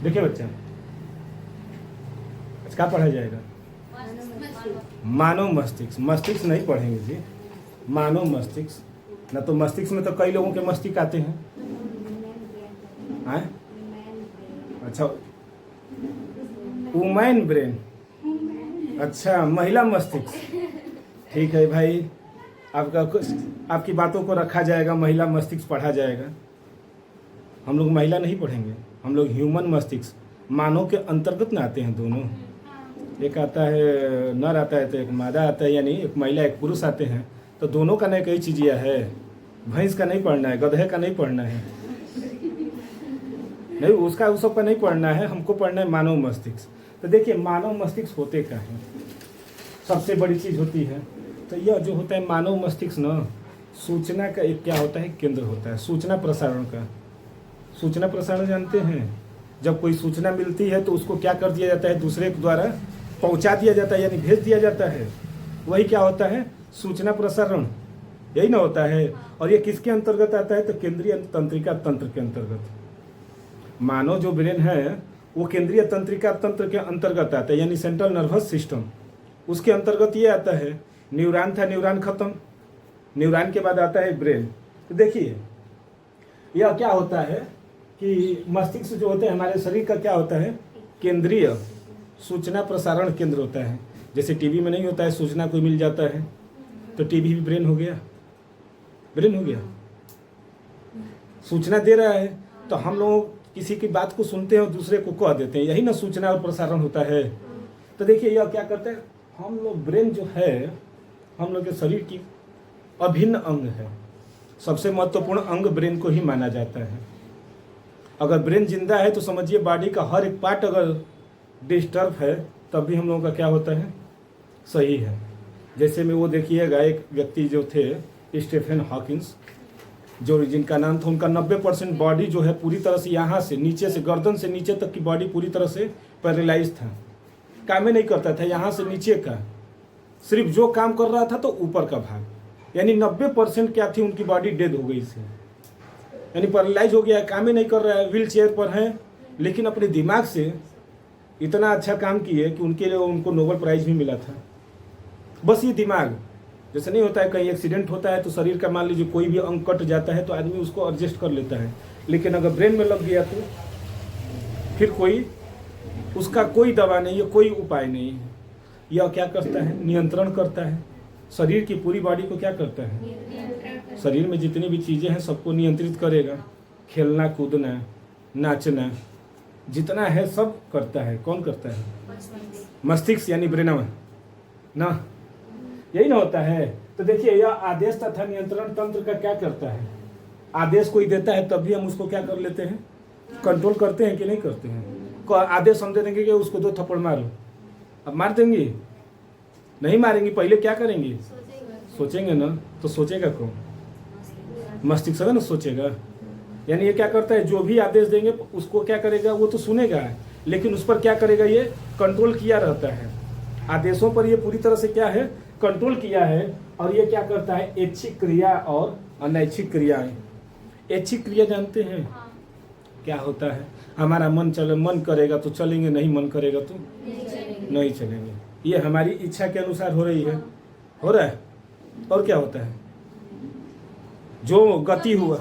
देखिए बच्चा, आज क्या पढ़ा जाएगा? मानव मस्तिष्क। मस्तिष्क नहीं पढ़ेंगे जी, मानव मस्तिष्क। ना तो मस्तिष्क में तो कई लोगों के मस्तिष्क आते हैं। हैं? अच्छा, वुमेन ब्रेन। अच्छा, महिला मस्तिष्क। ठीक है भाई, आपका कुछ आपकी बातों को रखा जाएगा, महिला मस्तिष्क पढ़ा जाएगा। हम लोग महिला नहीं पढ़ेंगे, हम लोग ह्यूमन मस्तिष्क, मानव के अंतर्गत ना आते हैं दोनों। एक आता है नर आता है तो एक मादा आता है, यानी एक महिला एक पुरुष आते हैं, तो दोनों का नहीं कई चीज़िया है। भैंस का नहीं पढ़ना है, गधे का नहीं पढ़ना है, नहीं उसका उस सब का नहीं पढ़ना है, हमको पढ़ना है मानव मस्तिष्क। तो देखिए मानव मस्तिष्क होते क्या है, सबसे बड़ी चीज़ होती है। तो यह जो होता है मानव मस्तिष्क ना, सूचना का एक क्या होता है, केंद्र होता है, सूचना प्रसारण का। सूचना प्रसारण जानते हैं? जब कोई सूचना मिलती है तो उसको क्या कर दिया जाता है, दूसरे के द्वारा पहुंचा दिया जाता है, यानी भेज दिया जाता है। वही क्या होता है, सूचना प्रसारण, यही ना होता है। और ये किसके अंतर्गत आता है, तो केंद्रीय तंत्रिका तंत्र के अंतर्गत। मानव जो ब्रेन है वो केंद्रीय तंत्रिका तंत्र के अंतर्गत आता है, यानी सेंट्रल नर्वस सिस्टम, उसके अंतर्गत ये आता है। न्यूरॉन था, न्यूरॉन खत्म, न्यूरॉन के बाद आता है ब्रेन। तो देखिए यह क्या होता है कि मस्तिष्क जो होते हैं हमारे शरीर का क्या होता है, केंद्रीय सूचना प्रसारण केंद्र होता है। जैसे टीवी में नहीं होता है, सूचना कोई मिल जाता है, तो टीवी भी ब्रेन हो गया, ब्रेन हो गया, सूचना दे रहा है। तो हम लोग किसी की बात को सुनते हैं और दूसरे को कह देते हैं, यही ना सूचना और प्रसारण होता है। तो देखिए यह क्या करता है, हम लोग ब्रेन जो है हम लोग के शरीर की अभिन्न अंग है, सबसे महत्वपूर्ण अंग ब्रेन को ही माना जाता है। अगर ब्रेन जिंदा है तो समझिए बॉडी का हर एक पार्ट अगर डिस्टर्ब है तब भी हम लोगों का क्या होता है, सही है। जैसे में वो देखिएगा एक व्यक्ति जो थे स्टीफन हॉकिंस, जो जिनका नाम था, उनका 90% बॉडी जो है पूरी तरह से यहाँ से नीचे से गर्दन से नीचे तक की बॉडी पूरी तरह से पैरालाइज था, काम ही नहीं करता था। यहाँ से नीचे का सिर्फ जो काम कर रहा था तो ऊपर का भाग, यानी 90% क्या थी उनकी बॉडी डेड हो गई से, यानी पैरालाइज हो गया है, काम ही नहीं कर रहा है, व्हील चेयर पर है। लेकिन अपने दिमाग से इतना अच्छा काम किए कि उनके लिए उनको नोबेल प्राइज भी मिला था। बस ये दिमाग, जैसे नहीं होता है कहीं एक्सीडेंट होता है तो शरीर का मान लीजिए कोई भी अंग कट जाता है तो आदमी उसको एडजस्ट कर लेता है, लेकिन अगर ब्रेन में लग गया तो फिर कोई उसका कोई दवा नहीं है, कोई उपाय नहीं है। यह क्या करता है, नियंत्रण करता है शरीर की पूरी बॉडी को। क्या करता है, शरीर में जितनी भी चीज़ें हैं सबको नियंत्रित करेगा, खेलना कूदना नाचना जितना है सब करता है। कौन करता है, मस्तिष्क यानी ब्रेन ना, यही ना होता है। तो देखिए यह आदेश तथा नियंत्रण तंत्र का क्या करता है, आदेश कोई देता है तब भी हम उसको क्या कर लेते हैं, कंट्रोल करते हैं कि नहीं करते हैं। आदेश हम दे देंगे कि उसको 2 थप्पड़ मारो, अब मार देंगे, नहीं मारेंगे, पहले क्या करेंगे, सोचेंगे ना। तो सोचेगा कौन, मस्तिष्क ना सोचेगा। यानी ये क्या करता है, जो भी आदेश देंगे उसको क्या करेगा, वो तो सुनेगा लेकिन उस पर क्या करेगा, ये कंट्रोल किया रहता है। आदेशों पर ये पूरी तरह से क्या है, कंट्रोल किया है। और ये क्या करता है, ऐच्छिक क्रिया और अनैच्छिक क्रियाएं। ऐच्छिक क्रिया जानते हैं क्या होता है, हमारा मन करेगा तो चलेंगे, नहीं मन करेगा तो नहीं चलेंगे, ये हमारी इच्छा के अनुसार हो रही है, हो रहा है। और क्या होता है, जो गति हुआ,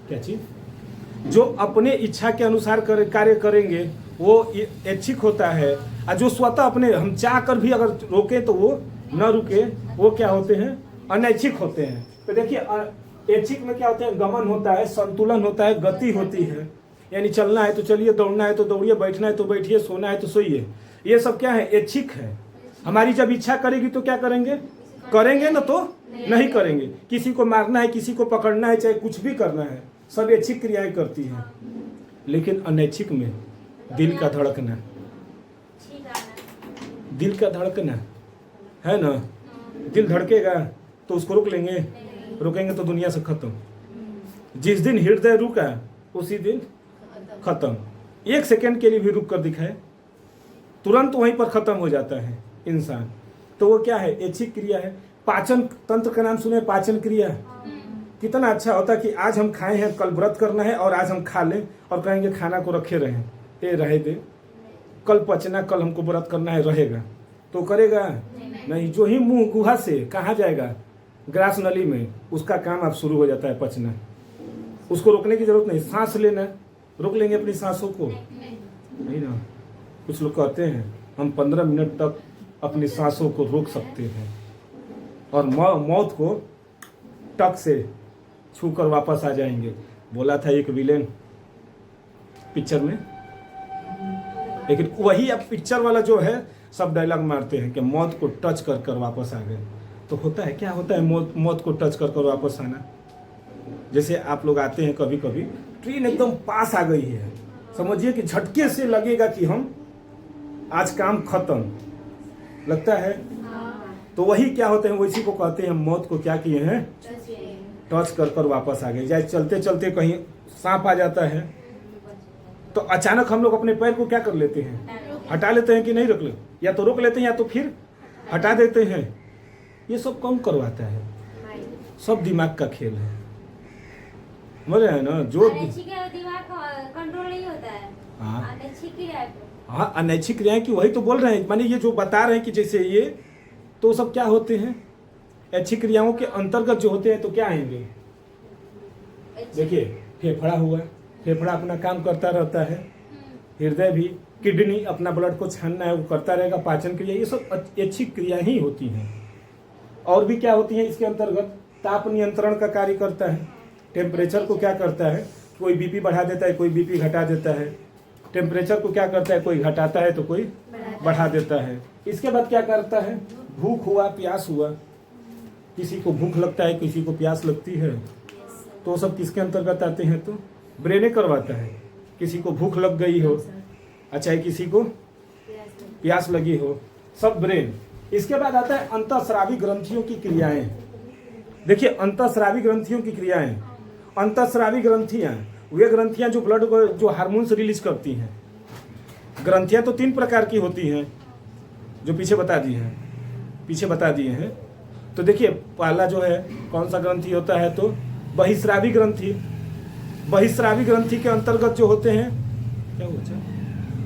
क्या चीज, जो अपने इच्छा के अनुसार कार्य करेंगे वो ऐच्छिक होता है। और जो स्वतः अपने हम चाह कर भी अगर रोके तो वो न रुके, वो क्या होते हैं, अनैच्छिक होते हैं। तो देखिए ऐच्छिक में क्या होता है, गमन होता है, संतुलन होता है, गति होती है, यानी चलना है तो चलिए, दौड़ना है तो दौड़िए, बैठना है तो बैठिए, सोना है तो सोइए। ये सब क्या है, ऐच्छिक है। हमारी जब इच्छा करेगी तो क्या करेंगे, करेंगे ना तो नहीं करेंगे। किसी को मारना है, किसी को पकड़ना है, चाहे कुछ भी करना है, सब ऐच्छिक क्रियाएं करती हैं। लेकिन अनैच्छिक में दिल का धड़कना, दिल का धड़कना है ना, दिल धड़केगा तो उसको रोक लेंगे, रोकेंगे तो दुनिया से खत्म। जिस दिन हृदय रुका उसी दिन खत्म। 1 सेकंड के लिए भी रुक कर दिखाए तुरंत वहीं पर खत्म हो जाता है इंसान। तो वो क्या है, ऐच्छिक क्रिया है। पाचन तंत्र का नाम सुने, पाचन क्रिया, कितना अच्छा होता कि आज हम खाए हैं, कल व्रत करना है और आज हम खा लें और कहेंगे खाना को रखे रहें, ये रहे दे, कल पचना, कल हमको व्रत करना है, रहेगा तो करेगा नहीं। जो ही मुंह गुहा से कहाँ जाएगा, ग्रास नली में, उसका काम अब शुरू हो जाता है पचना। उसको रोकने की जरूरत नहीं, सांस लेना, रोक लेंगे अपनी सांसों को नहीं ना। कुछ लोग कहते हैं हम 15 मिनट तक अपनी सांसों को रोक सकते हैं और मौत को टक से छूकर वापस आ जाएंगे। बोला था एक विलेन पिक्चर में, लेकिन वही अब पिक्चर वाला जो है सब डायलॉग मारते हैं कि मौत को टच कर कर वापस आ गए। तो होता है क्या, होता है मौत को टच कर कर वापस आना। जैसे आप लोग आते हैं कभी कभी, ट्रेन एकदम पास आ गई है, समझिए कि झटके से लगेगा कि हम आज काम खत्म, लगता है। तो वही क्या होते हैं, वैसी को कहते हैं मौत को क्या किए हैं, टच कर कर वापस आ गए। चाहे चलते चलते कहीं सांप आ जाता है तो अचानक हम लोग अपने पैर को क्या कर लेते हैं, हटा लेते हैं कि नहीं रोक ले, या तो रोक लेते हैं या तो फिर हटा देते हैं। ये सब कौन करवाता है, सब दिमाग का खेल है, समझ रहे हैं ना। जो दिमाग कंट्रोल नहीं होता है। हाँ, अनैच्छिक क्रियाएं की वही तो बोल रहे हैं, माने ये जो बता रहे हैं कि जैसे ये तो सब क्या होते हैं, ऐच्छिक क्रियाओं के अंतर्गत जो होते हैं। तो क्या आएंगे, देखिए फेफड़ा हुआ, फेफड़ा अपना काम करता रहता है, हृदय भी, किडनी अपना ब्लड को छानना है वो करता रहेगा, पाचन क्रिया, ये सब ऐच्छिक क्रिया ही होती हैं। और भी क्या होती है इसके अंतर्गत, ताप नियंत्रण का कार्य करता है, टेम्परेचर को क्या करता है, कोई बीपी बढ़ा देता है, कोई बीपी घटा देता है। टेम्परेचर को क्या करता है, कोई घटाता है तो कोई बढ़ा देता है। इसके बाद क्या करता है, भूख हुआ, प्यास हुआ, किसी को भूख लगता है, किसी को प्यास लगती है, तो सब किसके अंतर्गत आते हैं, तो ब्रेने करवाता है। किसी को भूख लग गई हो, अच्छा, किसी को प्यास लगी हो, सब ब्रेन। इसके बाद आता है अंतःस्रावी ग्रंथियों की क्रियाएं। देखिए अंतःस्रावी ग्रंथियों की क्रियाएं, अंतःस्रावी ग्रंथियां वे ग्रंथियां जो ब्लड को, जो हार्मोन्स रिलीज करती हैं। ग्रंथियां तो 3 प्रकार की होती हैं जो पीछे बता दिए हैं। तो देखिए पहला जो है कौन सा ग्रंथि होता है, तो बहिस्रावी ग्रंथि। बहिस्रावी ग्रंथि के अंतर्गत जो होते हैं, क्या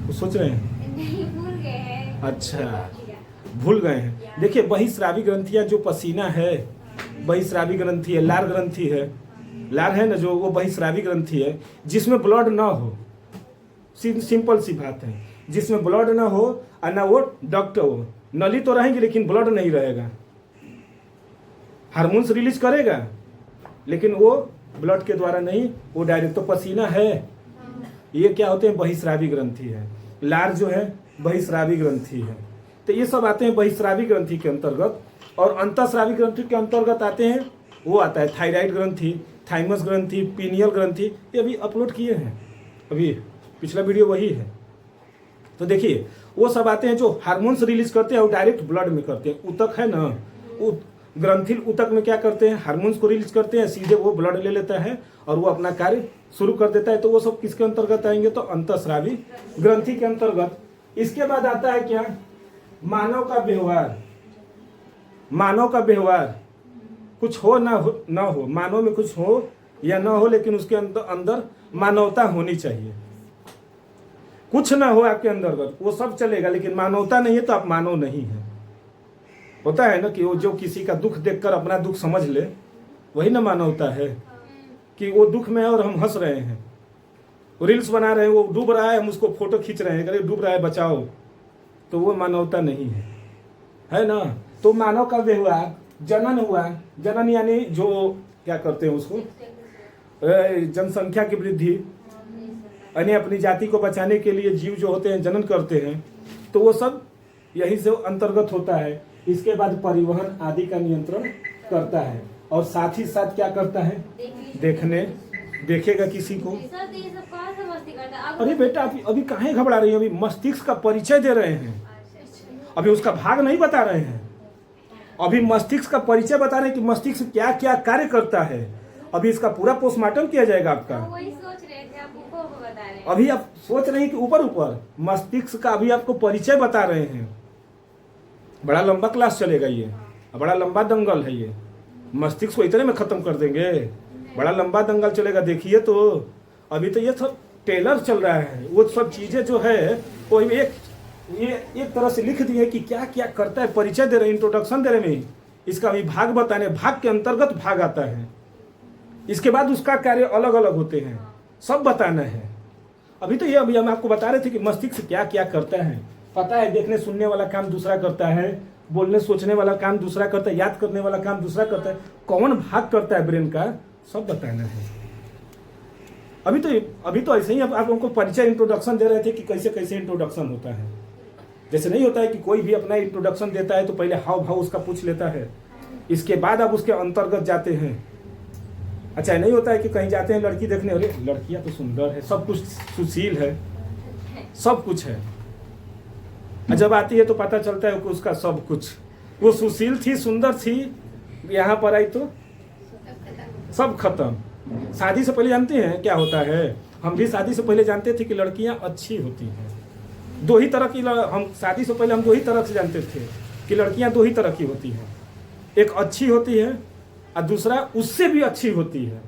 वो सोच रहे हैं, नहीं भूल गए हैं। अच्छा भूल गए हैं। देखिए बहिस्रावी ग्रंथियां जो पसीना है, बहिस्रावी ग्रंथि है, लार ग्रंथि है, लार है ना जो, वो बहिस्रावी ग्रंथि है जिसमें ब्लड ना हो। सिंपल सी बात है, जिसमें ब्लड ना हो और ना वो डक्ट हो, नली तो रहेंगी लेकिन ब्लड नहीं रहेगा। हार्मोन्स रिलीज करेगा लेकिन वो ब्लड के द्वारा नहीं, वो डायरेक्ट। तो पसीना है, ये क्या होते हैं, बहिस्रावी ग्रंथि है। लार जो है बहिस्रावी ग्रंथि है। तो ये सब आते हैं बहिस्रावी ग्रंथि के अंतर्गत। और अंतःस्रावी ग्रंथि के अंतर्गत आते हैं, वो आता है थायराइड ग्रंथि, थाइमस ग्रंथि, पीनियल ग्रंथि। ये अभी अपलोड किए हैं, अभी पिछला वीडियो वही है। तो देखिए वो सब आते हैं जो हार्मोन्स रिलीज करते हैं और डायरेक्ट ब्लड में करते हैं। ऊतक है ना, ग्रंथिल ऊतक में क्या करते हैं, हार्मोन्स को रिलीज करते हैं, सीधे वो ब्लड ले लेता है और वो अपना कार्य शुरू कर देता है। तो वो सब किसके अंतर्गत आएंगे, तो अंतःस्रावी ग्रंथि के अंतर्गत। इसके बाद आता है क्या, मानव का व्यवहार। मानव का व्यवहार, कुछ हो ना हो, मानव में कुछ हो या ना हो, लेकिन उसके अंदर मानवता होनी चाहिए। कुछ ना हो आपके अंतर्गत वो सब चलेगा, लेकिन मानवता नहीं है तो आप मानव नहीं है। होता है ना कि वो जो किसी का दुख देखकर अपना दुख समझ ले, वही ना मानवता है। कि वो दुख में है और हम हंस रहे हैं, रील्स बना रहे हैं, वो डूब रहा है हम उसको फोटो खींच रहे हैं, अरे डूब रहा है बचाओ, तो वो मानवता नहीं है ना। तो मानव का व्यवहार, जनन हुआ, जनन यानी जो क्या करते हैं उसको, जनसंख्या की वृद्धि, यानी अपनी जाति को बचाने के लिए जीव जो होते हैं जनन करते हैं, तो वो सब यही से अंतर्गत होता है। इसके बाद परिवहन आदि का नियंत्रण करता है और साथ ही साथ क्या करता है, देखेगा किसी को। अरे बेटा अभी काहे घबरा रही है, अभी मस्तिष्क का परिचय दे रहे हैं, अभी उसका भाग नहीं बता रहे हैं, अभी मस्तिष्क का परिचय बता रहे हैं कि मस्तिष्क क्या क्या कार्य करता है। अभी इसका पूरा पोस्टमार्टम किया जाएगा आपका। वही सोच रहे थे, आप ऊपर बता रहे हैं। अभी आप सोच रहे हैं कि ऊपर मस्तिष्क का अभी आपको परिचय बता रहे हैं। बड़ा लंबा क्लास चलेगा ये, बड़ा लंबा दंगल है ये, मस्तिष्क को इतने में खत्म कर देंगे। बड़ा लंबा दंगल चलेगा, देखिए तो अभी तो ये सब ट्रेलर चल रहा है, वो सब चीजें जो है वो एक तरह से लिख दी है कि क्या क्या करता है, परिचय दे रहे, इंट्रोडक्शन दे रहे में, इसका विभाग बताने, भाग के अंतर्गत भाग आता है, इसके बाद उसका कार्य अलग अलग होते हैं, सब बताना है। अभी तो ये अभी हम आपको बता रहे थे कि मस्तिष्क क्या क्या करता है, पता है, देखने सुनने वाला काम दूसरा करता है, बोलने सोचने वाला काम दूसरा करता है, याद करने वाला काम दूसरा करता है, कौन भाग करता है ब्रेन का, सब बताना है। अभी तो ऐसे ही आप उनको परिचय इंट्रोडक्शन दे रहे थे कि कैसे कैसे इंट्रोडक्शन होता है। जैसे नहीं होता है कि कोई भी अपना इंट्रोडक्शन देता है तो पहले हाव भाव उसका पूछ लेता है, इसके बाद आप उसके अंतर्गत जाते हैं। अच्छा, नहीं होता है कि कहीं जाते हैं लड़की देखने, अरे लड़कियां तो सुंदर है, सब कुछ सुशील है, सब कुछ है, जब आती है तो पता चलता है कि उसका सब कुछ, वो सुशील थी, सुंदर थी, यहाँ पर आई तो सब खत्म। शादी से पहले जानते हैं क्या होता है, हम भी शादी से पहले जानते थे कि लड़कियां अच्छी होती हैं, दो ही तरह की, हम शादी से पहले हम दो ही तरह से जानते थे कि लड़कियां दो ही तरह की होती हैं, एक अच्छी होती है और दूसरा उससे भी अच्छी होती है,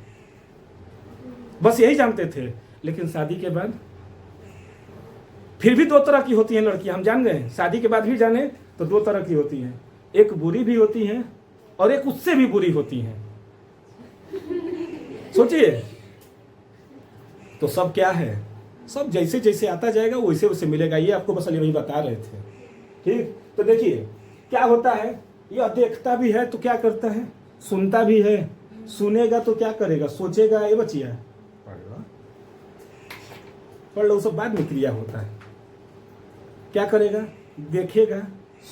बस यही जानते थे। लेकिन शादी के बाद फिर भी दो तरह की होती हैं लड़कियां, हम जान गए, शादी के बाद भी जाने तो दो तरह की होती हैं, एक बुरी भी होती हैं और एक उससे भी बुरी होती हैं। सोचिए, तो सब क्या है, सब जैसे जैसे आता जाएगा वैसे वैसे मिलेगा, ये आपको बस यही बता रहे थे। ठीक, तो देखिए क्या होता है, यह देखता भी है तो क्या करता है, सुनता भी है, सुनेगा तो क्या करेगा, सोचेगा, ये बचिया पढ़ लो, सब बाद में क्रिया होता है। क्या करेगा, देखेगा,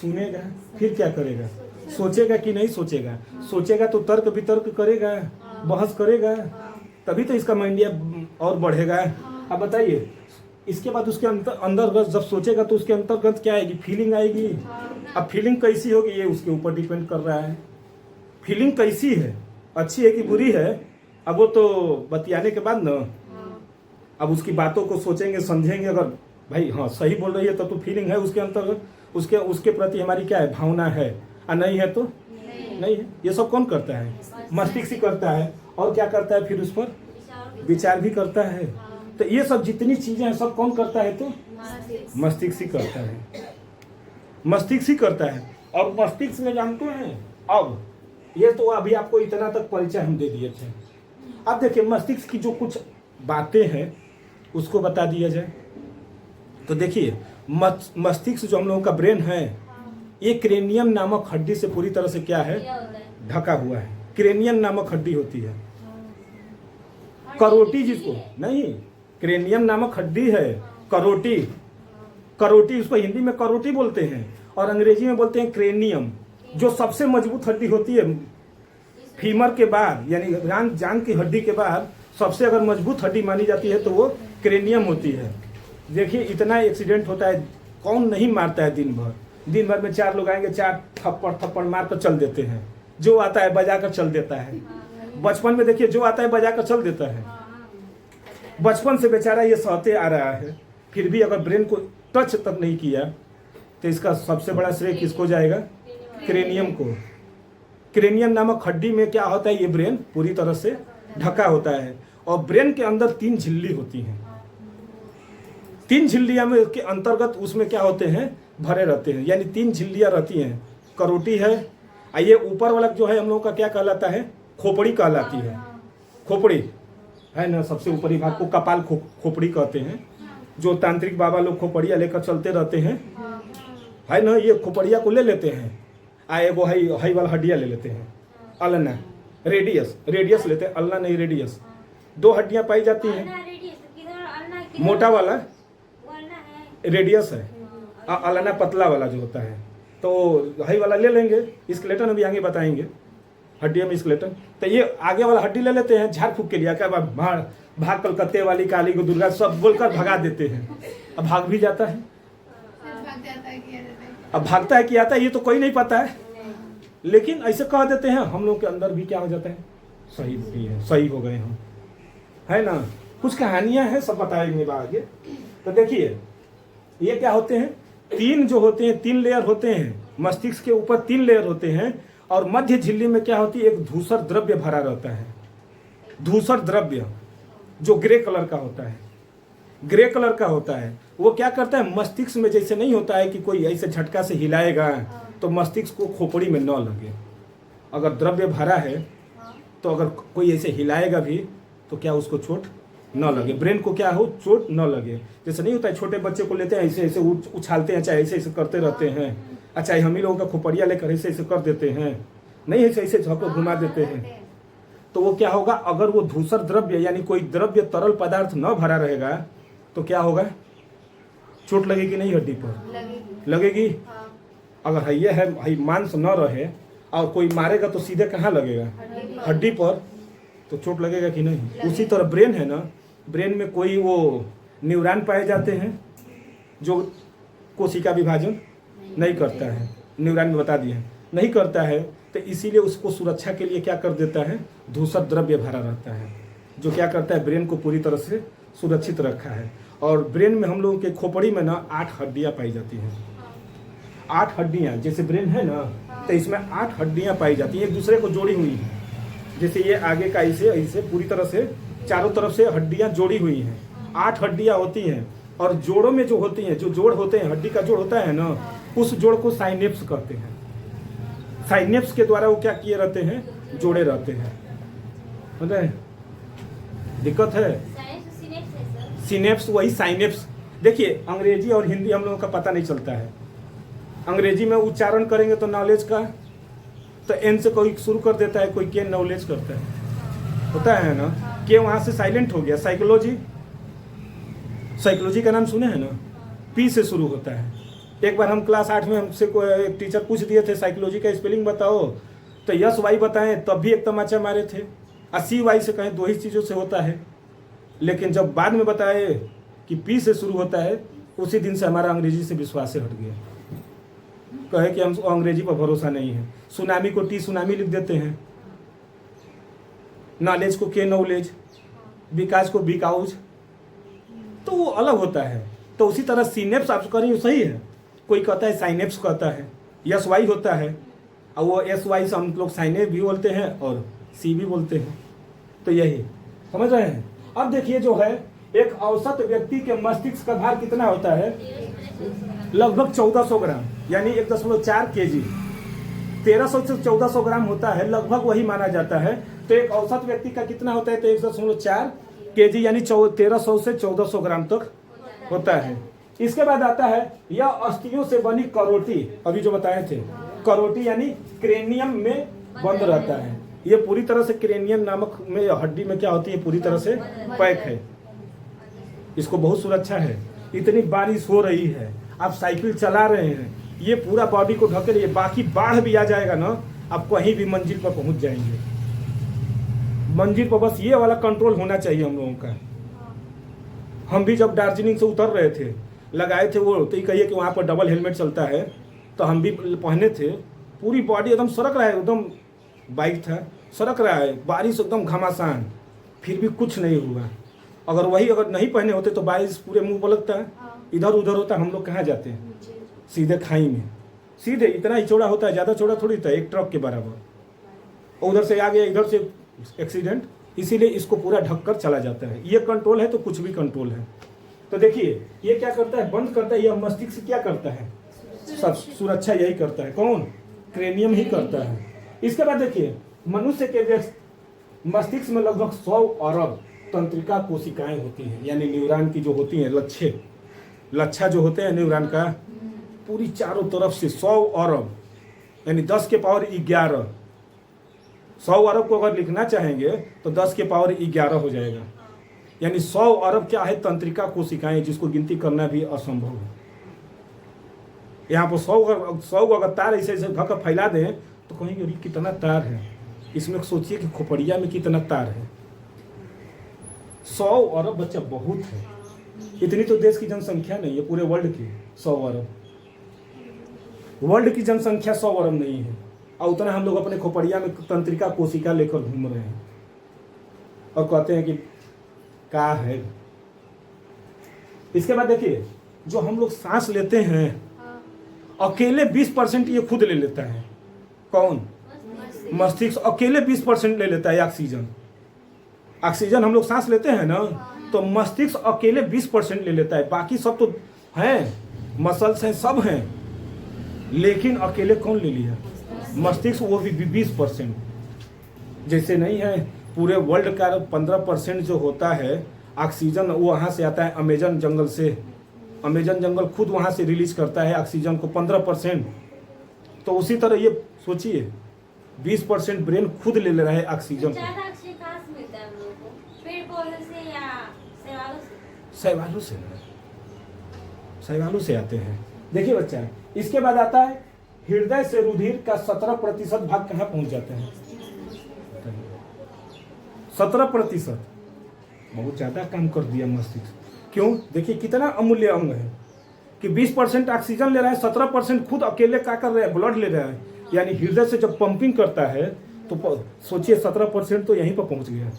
सुनेगा, फिर क्या करेगा, सोचेगा कि नहीं सोचेगा, सोचेगा तो तर्क वितर्क करेगा, बहस करेगा, तभी तो इसका माइंड और बढ़ेगा। अब बताइए, इसके बाद उसके अंतर्गत जब सोचेगा तो उसके अंतर्गत क्या आएगी, फीलिंग आएगी। अब फीलिंग कैसी होगी ये उसके ऊपर डिपेंड कर रहा है, फीलिंग कैसी है, अच्छी है कि बुरी है, अब वो तो बतियाने के बाद ना, अब उसकी बातों को सोचेंगे, समझेंगे, अगर भाई हाँ सही बोल रही है तो फीलिंग है उसके अंतर्गत, उसके प्रति हमारी क्या है, भावना है, और नहीं है तो नहीं है। ये सब कौन करता है, मस्तिष्क ही करता है। और क्या करता है, फिर उस पर विचार भी करता है। तो ये सब जितनी चीजें हैं सब कौन करता है, तो मस्तिष्क ही करता है, मस्तिष्क ही करता है। और मस्तिष्क में जानते हैं, अब ये तो अभी आपको इतना तक परिचय हम दे दिए थे। अब देखिए मस्तिष्क की जो कुछ बातें हैं उसको बता दिया जाए। तो देखिए मस्तिष्क जो हम लोगों का ब्रेन है, ये क्रेनियम नामक हड्डी से पूरी तरह से क्या है, ढका हुआ है। क्रेनियम नामक हड्डी होती है, करोटी जिसको नहीं, क्रेनियम नामक हड्डी है, करोटी, करोटी उसको हिंदी में करोटी बोलते हैं और अंग्रेजी में बोलते हैं क्रेनियम। जो सबसे मजबूत हड्डी होती है फीमर के बाद, यानी जांघ की हड्डी के बाद सबसे अगर मजबूत हड्डी मानी जाती है तो वो क्रेनियम होती है। देखिए इतना एक्सीडेंट होता है, कौन नहीं मारता है दिन भर में 4 लोग आएंगे, 4 थप्पड़ मार कर चल देते हैं, जो आता है बजा कर चल देता है। बचपन में देखिए जो आता है बजा कर चल देता है, बचपन से बेचारा ये सहते आ रहा है, फिर भी अगर ब्रेन को टच तक नहीं किया तो इसका सबसे बड़ा श्रेय किसको जाएगा, क्रेनियम को। क्रेनियम नामक हड्डी में क्या होता है, ये ब्रेन पूरी तरह से ढका होता है और ब्रेन के अंदर 3 झिल्ली होती हैं। 3 झिल्लियां में के अंतर्गत उसमें क्या होते हैं, भरे रहते हैं, यानी 3 झिल्लियां रहती हैं। करोटी है, ये ऊपर वाला जो है हम लोगों का क्या कहलाता है, खोपड़ी कहलाती है। खोपड़ी है ना, सबसे ऊपरी भाग को कपाल खोपड़ी कहते हैं। जो तांत्रिक बाबा लोग खोपड़िया लेकर चलते रहते हैं, है ना, ये खोपड़िया को ले लेते हैं, एगो हाई वाला हड्डियाँ ले लेते हैं, अल्ना रेडियस लेते हैं, अल्ना नहीं रेडियस। 2 हड्डियाँ पाई जाती हैं, मोटा वाला रेडियस है, अल्ना पतला वाला जो होता है। तो हाई वाला ले लेंगे, स्केलेटन अभी आगे बताएंगे, हड्डियों में स्केलेटन। तो ये आगे वाला हड्डी ले लेते हैं झाड़ फूक के लिए, क्या भाग कलकत्ते वाली, काली को, दुर्गा सब बोलकर भगा देते हैं। अब भाग भी जाता है, अब भागता है कि आता है ये तो कोई नहीं पता है, लेकिन ऐसे कह देते हैं, हम लोग के अंदर भी क्या हो जाता है, सही भी है, सही हो गए हम, है ना। कुछ कहानियां हैं, सब बताएंगे आगे। तो देखिए ये क्या होते हैं, 3 जो होते हैं, 3 लेयर होते हैं मस्तिष्क के ऊपर, 3 लेयर होते हैं। और मध्य झिल्ली में क्या होती है, एक धूसर द्रव्य भरा रहता है। धूसर द्रव्य जो ग्रे कलर का होता है, ग्रे कलर का होता है, वो क्या करता है, मस्तिष्क में जैसे नहीं होता है कि कोई ऐसे झटका से हिलाएगा तो मस्तिष्क को खोपड़ी में न लगे। अगर द्रव्य भरा है तो अगर कोई ऐसे हिलाएगा भी तो क्या उसको चोट न लगे, ब्रेन को क्या हो, चोट न लगे। जैसे नहीं होता है, छोटे बच्चे को लेते हैं ऐसे ऐसे उछालते हैं, चाहे ऐसे ऐसे करते रहते हैं, अच्छा हम ही लोगों का खोपड़िया लेकर ऐसे ऐसे कर देते हैं, नहीं ऐसे ऐसे झपको घुमा देते हैं, तो वो क्या होगा, अगर वो धूसर द्रव्य यानी कोई द्रव्य तरल पदार्थ न भरा रहेगा तो क्या होगा, चोट लगेगी नहीं हड्डी पर, लगेगी। अगर हइये है मांस न रहे और कोई मारेगा तो सीधे कहाँ लगेगा, हड्डी पर, तो चोट लगेगा कि नहीं। उसी तरह ब्रेन है ना, ब्रेन में कोई वो न्यूरॉन पाए जाते हैं जो कोशिका विभाजन नहीं करता है, न्यूरॉन में बता दिए नहीं करता है, तो इसीलिए उसको सुरक्षा के लिए क्या कर देता है, धूसर द्रव्य भरा रहता है जो क्या करता है, ब्रेन को पूरी तरह से सुरक्षित रखा है। और ब्रेन में हम लोगों के खोपड़ी में ना 8 हड्डियां पाई जाती हैं, 8 हड्डियां, जैसे ब्रेन है ना तो इसमें 8 हड्डियां पाई जाती हैं, एक दूसरे को जोड़ी हुई हैं। जैसे ये आगे का ऐसे पूरी तरह से चारों तरफ से हड्डियां जोड़ी हुई हैं, 8 हड्डियां होती हैं। और जोड़ों में जो होती हैं, जो जोड़ होते हैं, हड्डी का जोड़ होता है ना, उस जोड़ को साइनेप्स कहते हैं। साइनेप्स के द्वारा वो क्या किए रहते हैं, जोड़े रहते हैं। समझे, दिक्कत है। सिनेप्स वही साइनेप्स। देखिए अंग्रेजी और हिंदी हम लोगों का पता नहीं चलता है। अंग्रेजी में उच्चारण करेंगे तो नॉलेज का, तो एन से कोई शुरू कर देता है, कोई के नॉलेज करता है, होता है ना, के वहां से साइलेंट हो गया। साइकोलॉजी, साइकोलॉजी का नाम सुने हैं ना, पी से शुरू होता है। एक बार हम क्लास 8 में हमसे कोई एक टीचर पूछ दिए थे साइकोलॉजी का स्पेलिंग बताओ, तो यस वाई बताएं तब भी एक तमाचा मारे थे, सी वाई से कहें 2 ही चीज़ों से होता है। लेकिन जब बाद में बताए कि पी से शुरू होता है, उसी दिन से हमारा अंग्रेजी से विश्वास से हट गया। कहे कि हम अंग्रेजी पर भरोसा नहीं है। सुनामी को टी सुनामी लिख देते हैं, नॉलेज को के नॉलेज, विकास को बिकाउज, तो वो अलग होता है। तो उसी तरह सीनेप्स आप करें सही है, कोई कहता है साइनेप्स कहता है, यस वाई होता है, और वो एस वाई से हम लोग साइनेप भी बोलते हैं और सी भी बोलते हैं। तो यही समझ रहे हैं। अब देखिए जो है, एक औसत व्यक्ति के मस्तिष्क का भार कितना होता है, लगभग 1400 ग्राम, यानी 1.4 kg, 1300 से 1400 ग्राम होता है, लगभग वही माना जाता है। तो एक औसत व्यक्ति का कितना होता है, तो 1.4 kg यानी 1300 से 1400 ग्राम तक होता है। इसके बाद आता है यह अस्थियों से बनी करोटी, अभी जो बताए थे, करोटी यानी क्रेनियम में बंद रहता है। ये पूरी तरह से क्रेनियम नामक में हड्डी में क्या होती है, पूरी तरह से पैक है, इसको बहुत सुरक्षा है। इतनी बारिश हो रही है, आप साइकिल चला रहे हैं, ये पूरा बॉडी को ढके रहिए, बाकी बाढ़ भी आ जाएगा ना, आप कहीं भी मंजिल पर पहुंच जाएंगे। मंजिल पर बस ये वाला कंट्रोल होना चाहिए हम लोगों का। हम भी जब दार्जिलिंग से उतर रहे थे, लगाए थे वो, तो ये कहिए कि वहाँ पर डबल हेलमेट चलता है, तो हम भी पहने थे, पूरी बॉडी एकदम सरक रहा है, एकदम बाइक था सरक रहा है, बारिश एकदम घमासान, फिर भी कुछ नहीं हुआ। अगर नहीं पहने होते तो बारिश पूरे मुंह पर लगता है, इधर उधर होता, हम लोग कहाँ जाते हैं, सीधे खाई में, सीधे। इतना ही चौड़ा होता है, ज़्यादा चौड़ा थोड़ी था, एक ट्रक के बराबर। उधर से आ गया, इधर से एक्सीडेंट, इसीलिए इसको पूरा ढककर चला जाता है। ये कंट्रोल है तो कुछ भी कंट्रोल है। तो देखिए ये क्या करता है, बंद करता है, यह मस्तिष्क क्या करता है, सब सुरक्षा यही करता है। कौन, क्रेनियम ही करता है। इसके बाद देखिए मनुष्य के मस्तिष्क में लगभग 100 अरब तंत्रिका कोशिकाएं होती हैं, यानी न्यूरॉन की जो होती हैं, लच्छा जो होते हैं न्यूरॉन का, पूरी चारों तरफ से 100 अरब यानी 10 के पावर 11। 100 अरब को अगर लिखना चाहेंगे तो 10 के पावर 11 हो जाएगा, यानी 100 अरब क्या है, तंत्रिका कोशिकाएं, जिसको गिनती करना भी असंभव है। यहाँ पर 100 अगर तार ऐसे ऐसे ढक फैला दें तो कहेंगे अरे कितना तार है, इसमें सोचिए कि खोपड़िया में कितना तार है। 100 अरब बच्चा बहुत है, इतनी तो देश की जनसंख्या नहीं है पूरे वर्ल्ड की। 100 अरब वर्ल्ड की जनसंख्या 100 अरब नहीं है, और उतना हम लोग अपने खोपड़िया में तंत्रिका कोशिका लेकर घूम रहे हैं और कहते हैं कि क्या है। इसके बाद देखिए जो हम लोग सांस लेते हैं, अकेले 20% ये खुद ले लेता है। कौन, मस्तिष्क अकेले 20% ले लेता है ऑक्सीजन। ऑक्सीजन हम लोग सांस लेते हैं ना, तो मस्तिष्क अकेले 20% ले लेता है, बाकी सब तो हैं, मसल्स हैं, सब हैं, लेकिन अकेले कौन ले लिया? मस्तिष्क, वो भी 20%। जैसे नहीं है पूरे वर्ल्ड का 15% जो होता है ऑक्सीजन, वो वहाँ से आता है अमेजन जंगल से। अमेजन जंगल खुद वहाँ से रिलीज करता है ऑक्सीजन को 15%। तो उसी तरह ये सोचिए 20% ब्रेन खुद ले रहा है ऑक्सीजन को। ज्यादा ऑक्सीजन कहाँ से मिलता है हम लोगों को? पेड़ पौधे से या शैवालों से? शैवालों से आते हैं। देखिए बच्चा, इसके बाद आता है हृदय से रुधिर का 17% भाग कहाँ पहुंच जाते हैं? 17%। बहुत ज्यादा काम कर दिया मस्तिष्क। क्यों? देखिए कितना अमूल्य अंग है कि 20% ऑक्सीजन ले रहा है, 17% खुद अकेले क्या कर रहा है? ब्लड ले रहा है। यानी हृदय से जब पंपिंग करता है तो सोचिए 17% तो यहीं पर पहुंच गया।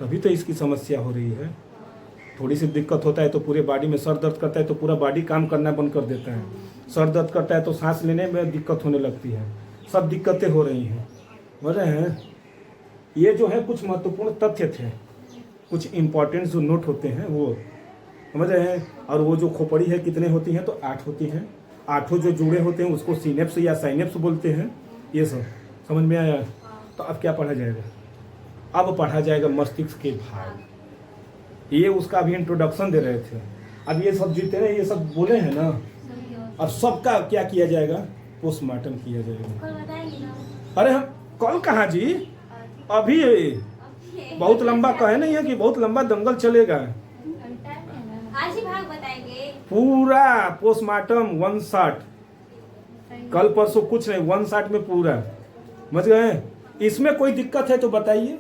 तभी तो इसकी समस्या हो रही है। थोड़ी सी दिक्कत होता है तो पूरे बॉडी में, सर दर्द करता है तो पूरा बॉडी काम करना बंद कर देता है, सर दर्द करता है तो सांस लेने में दिक्कत होने लगती है, सब दिक्कतें हो रही हैं। बोल रहे हैं ये जो है कुछ महत्वपूर्ण तथ्य थे, कुछ इंपॉर्टेंट जो नोट होते हैं वो समझ रहे हैं। और वो जो खोपड़ी है कितने होती हैं? तो 8 होती हैं। 8 जो जुड़े होते हैं उसको सिनेप्स या साइनेप्स बोलते हैं। ये सब समझ में आया? तो अब क्या पढ़ा जाएगा? अब पढ़ा जाएगा मस्तिष्क के भाग। ये उसका भी इंट्रोडक्शन दे रहे थे। अब ये सब जितने ये सब बोले हैं ना, और सबका क्या किया जाएगा? पोस्टमार्टम किया जाएगा। कल बताएंगे ना? अरे हम कल कहाँ जी, अभी बहुत लंबा कहे नहीं है कि बहुत लंबा दंगल चलेगा। आज ही भाग बताएंगे पूरा पोस्टमार्टम 1 शॉट, कल परसों कुछ नहीं, 1 शॉट में पूरा। समझ गए? इसमें कोई दिक्कत है तो बताइए।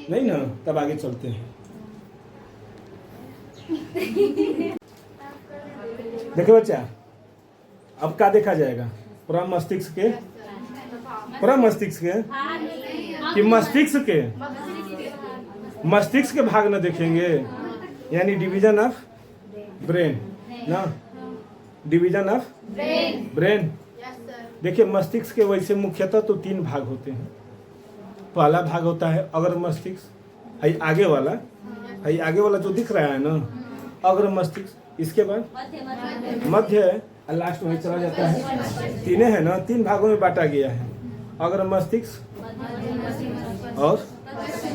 नहीं ना, तब आगे चलते हैं। देखो बच्चा, अब क्या देखा जाएगा? पूरा मस्तिष्क के, पूरा मस्तिष्क के कि मस्तिष्क के भाग न देखेंगे, यानी डिवीजन ऑफ ब्रेन ना, डिवीजन ऑफ ब्रेन। देखिए मस्तिष्क के वैसे मुख्यतः तो 3 भाग होते हैं। पहला भाग होता है अग्र मस्तिष्क, है आगे वाला, है आगे वाला जो दिख रहा है ना, अग्र मस्तिष्क। इसके बाद मध्य है, और लास्ट में चला जाता है। 3 है ना, 3 भागों में बांटा गया है, अग्र मस्तिष्क और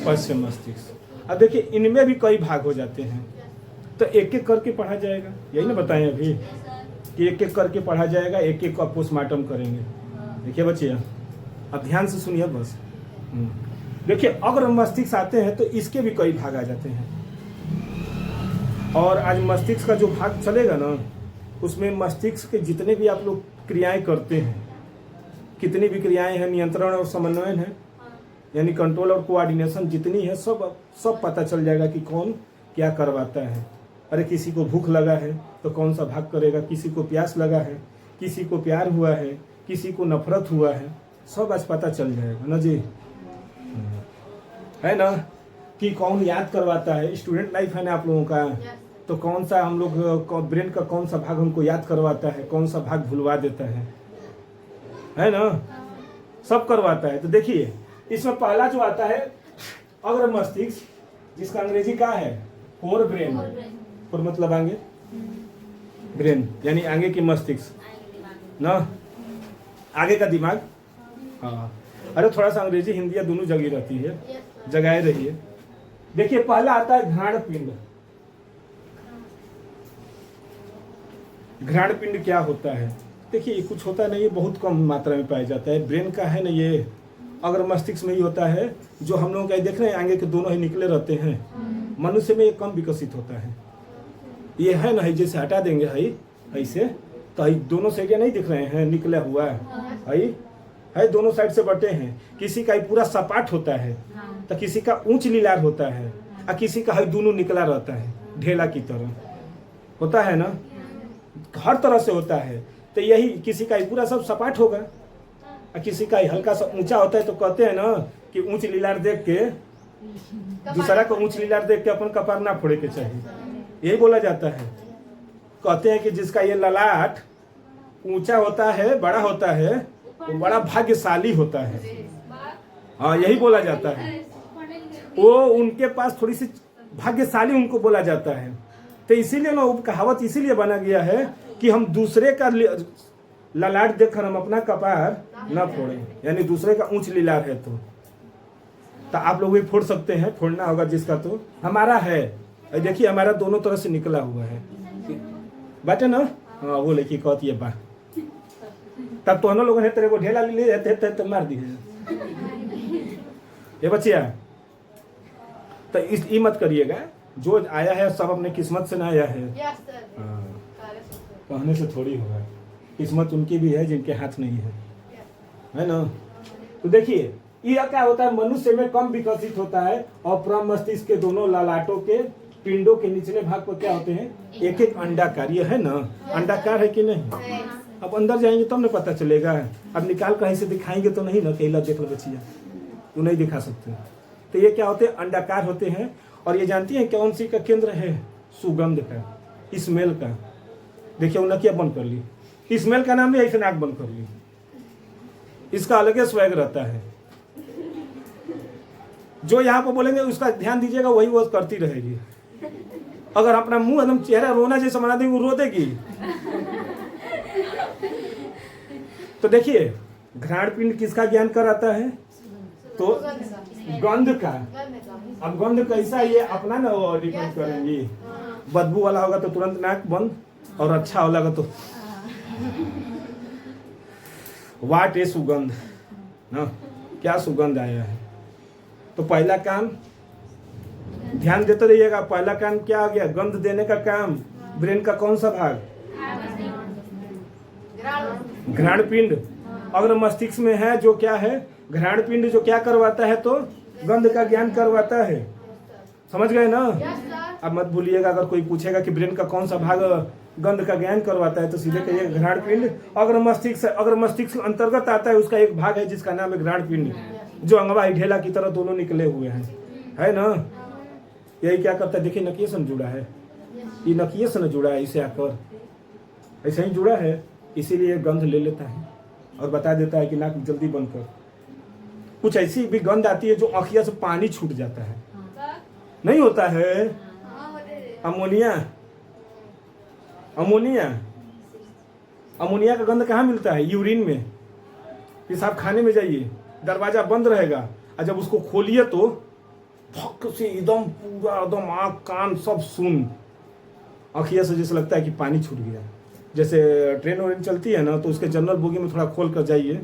पश्चिम मस्तिष्क। अब देखिए इनमें भी कई भाग हो जाते हैं, तो एक एक करके पढ़ा जाएगा। यही ना बताएं अभी कि एक एक करके पढ़ा जाएगा, एक एक का पोस्टमार्टम करेंगे। देखिए बच्चे, अब ध्यान से सुनिए बस। देखिए अग्र मस्तिष्क आते हैं तो इसके भी कई भाग आ जाते हैं, और आज मस्तिष्क का जो भाग चलेगा ना, उसमें मस्तिष्क के जितने भी आप लोग क्रियाएं करते हैं, कितनी भी क्रियाएं हैं, नियंत्रण और समन्वयन है, यानी कंट्रोल और कोऑर्डिनेशन जितनी है, सब पता चल जाएगा कि कौन क्या करवाता है। अरे किसी को भूख लगा है तो कौन सा भाग करेगा, किसी को प्यास लगा है, किसी को प्यार हुआ है, किसी को नफरत हुआ है, सब आज पता चल जाएगा ना जी, है ना, कि कौन याद करवाता है। स्टूडेंट लाइफ है ना आप लोगों का, तो कौन सा हम लोग ब्रेन का कौन सा भाग हमको याद करवाता है, कौन सा भाग भुलवा देता है ना, सब करवाता है। तो देखिए इसमें पहला जो आता है अग्र मस्तिष्क, जिसका अंग्रेजी क्या है? Fore brain. फोर मतलब आगे ब्रेन, यानी आगे की मस्तिष्क ना, आगे का दिमाग। हाँ, अरे थोड़ा सा अंग्रेजी हिंदी दोनों जगह रहती है, जगाए रहिए। देखिए पहला आता है घ्राण पिंड। घ्राण पिंड क्या होता है? देखिए कुछ होता नहीं है, बहुत कम मात्रा में पाया जाता है। ब्रेन का है ना, ये अगर मस्तिष्क में ही होता है, जो हम लोग देख रहे हैं आगे के दोनों ही निकले रहते हैं, मनुष्य में ये कम विकसित होता है। ये है ना, जैसे हटा देंगे है ऐसे, तो दोनों साइड नहीं दिख रहे हैं, निकला हुआ है, दोनों साइड से बटे हैं। किसी का पूरा सपाट होता है, तो किसी का ऊंच लीलार होता है, और किसी का दोनों निकला रहता है, ढेला की तरह होता है ना, हर तरह से होता है। तो यही किसी का पूरा सब सपाट होगा, और किसी का हल्का सा ऊंचा होता है। तो कहते हैं ना कि ऊंच लीलार देख के, दूसरा को ऊंच लीलार देख के अपन कपार ना फोड़े के चाहिए, यही बोला जाता है। कहते हैं कि जिसका ये ललाट ऊंचा होता है, बड़ा होता है, वो बड़ा भाग्यशाली होता है। हाँ, यही बोला जाता है। वो उनके पास थोड़ी सी भाग्यशाली उनको बोला जाता है। तो इसीलिए ना वो कहावत इसीलिए बना गया है कि हम दूसरे का ललाट देखकर हम अपना कपार न फोड़ें, यानी दूसरे का ऊंच लीलार है तो आप लोग भी फोड़ सकते हैं, फोड़ना होगा जिसका तो हमारा है। देखिए हमारा दोनों तरफ से निकला हुआ है बाटे ना। हाँ वो लेके कहती है बा, तब तो हम लोगों ने तेरे को ढेला ले जाते तो मार दिए ये बच्चिया। तो इस ई मत करिएगा, जो आया है सब अपने किस्मत से ना आया है। हाँ, कहने से थोड़ी होगा, किस्मत उनकी भी है जिनके हाथ नहीं है ना। तो देखिए यह क्या होता है, मनुष्य में कम विकसित होता है और प्रम मस्तिष्क के दोनों ललाटों के पिंडों के निचले भाग पर क्या होते हैं, एक एक अंडाकार। ये है ना, अंडाकार है कि नहीं? अब अंदर जाएंगे तब ना पता चलेगा। अब निकाल कहीं से दिखाएंगे तो नहीं ना, केला देख लो बच्चिया, वो नहीं दिखा सकते। तो ये क्या होते हैं, अंडाकार होते हैं। और ये जानती हैं कौन सी का केंद्र है, सुगंध का, स्मेल का। देखिए वो नकिया बंद कर ली, स्मेल का नाम है, ऐसे नाक बंद कर ली, इसका अलग स्वैग रहता है। जो यहाँ पर बोलेंगे उसका ध्यान दीजिएगा, वही वो करती रहेगी। अगर अपना मुंह एकदम चेहरा रोना जैसा बना देंगे, वो रो देगी। तो देखिए घ्राण पिंड किसका ज्ञान कराता है, तो गंध का। अब गंध कैसा, ये अपना ना डिपेंड करेंगी। बदबू वाला होगा तो तुरंत नाक बंद, और अच्छा होगा तो वाट ए सुगंध ना, क्या सुगंध आया है। तो पहला काम ध्यान देते रहिएगा, पहला काम क्या आ गया, गंध देने का काम। ब्रेन का कौन सा भाग, घ्राण पिंड। अगर मस्तिष्क में है जो क्या है, घ्राण पिंड, जो क्या करवाता है, तो गंध का ज्ञान करवाता है। समझ गए ना? अब मत भूलिएगा, अगर कोई पूछेगा कि ब्रेन का कौन सा भाग गंध का ज्ञान करवाता है, तो सीधे कहिए घ्राण पिंड। अगर मस्तिष्क अंतर्गत आता है, उसका एक भाग है जिसका नाम है घ्राण पिंड, जो अंगवा ढेला की तरह दोनों निकले हुए हैं, है ना। यही क्या करता है, देखिए नकिये से जुड़ा है, ये नकिये से न जुड़ा है, इसे आकर ऐसा ही जुड़ा है, इसीलिए गंध ले लेता है और बता देता है कि नाक जल्दी बंद कर। कुछ ऐसी भी गंध आती है जो आँखिया से पानी छूट जाता है, नहीं होता है। अमोनिया, अमोनिया, अमोनिया का गंध कहाँ मिलता है, यूरिन में। पेशाब खाने में जाइए, दरवाजा बंद रहेगा, और जब उसको खोलिए तो भक से एकदम पूरा एकदम आँख कान सब सुन, आँखिया से जैसे लगता है कि पानी छूट गया। जैसे ट्रेन व्रेन चलती है ना, तो उसके जनरल बोगी में थोड़ा खोल कर जाइए,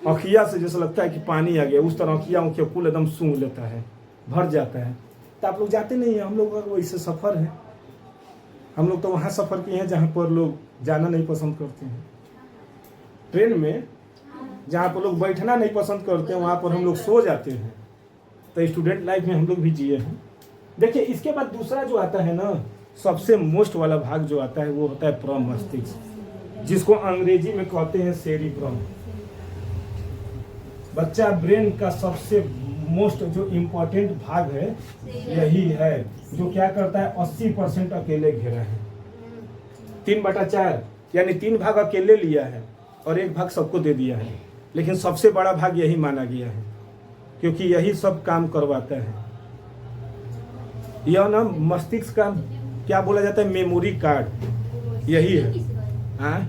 आँखिया से जैसे लगता है कि पानी आ गया, उस तरह आँखिया कुल एकदम सूंघ लेता है, भर जाता है। तो आप लोग जाते नहीं हैं, हम लोग का वैसे सफ़र है। हम लोग तो वहाँ सफ़र किए हैं जहाँ पर लोग जाना नहीं पसंद करते हैं। ट्रेन में जहाँ पर लोग बैठना नहीं पसंद करते हैं, वहाँ पर हम लोग सो जाते हैं। तो स्टूडेंट लाइफ में हम लोग भी जिए हैं। देखिए इसके बाद दूसरा जो आता है ना, सबसे मोस्ट वाला भाग जो आता है, वो होता है प्रम मस्तिष्क, जिसको अंग्रेजी में कहते हैं सेरिब्रम। बच्चा ब्रेन का सबसे मोस्ट जो इम्पोर्टेंट भाग है यही है, जो क्या करता है 80% अकेले घेरा है। 3/4 यानी 3 भाग अकेले लिया है और 1 भाग सबको दे दिया है, लेकिन सबसे बड़ा भाग यही माना गया है क्योंकि यही सब काम करवाता है। यह ना मस्तिष्क का क्या बोला जाता है, मेमोरी कार्ड यही है। हाँ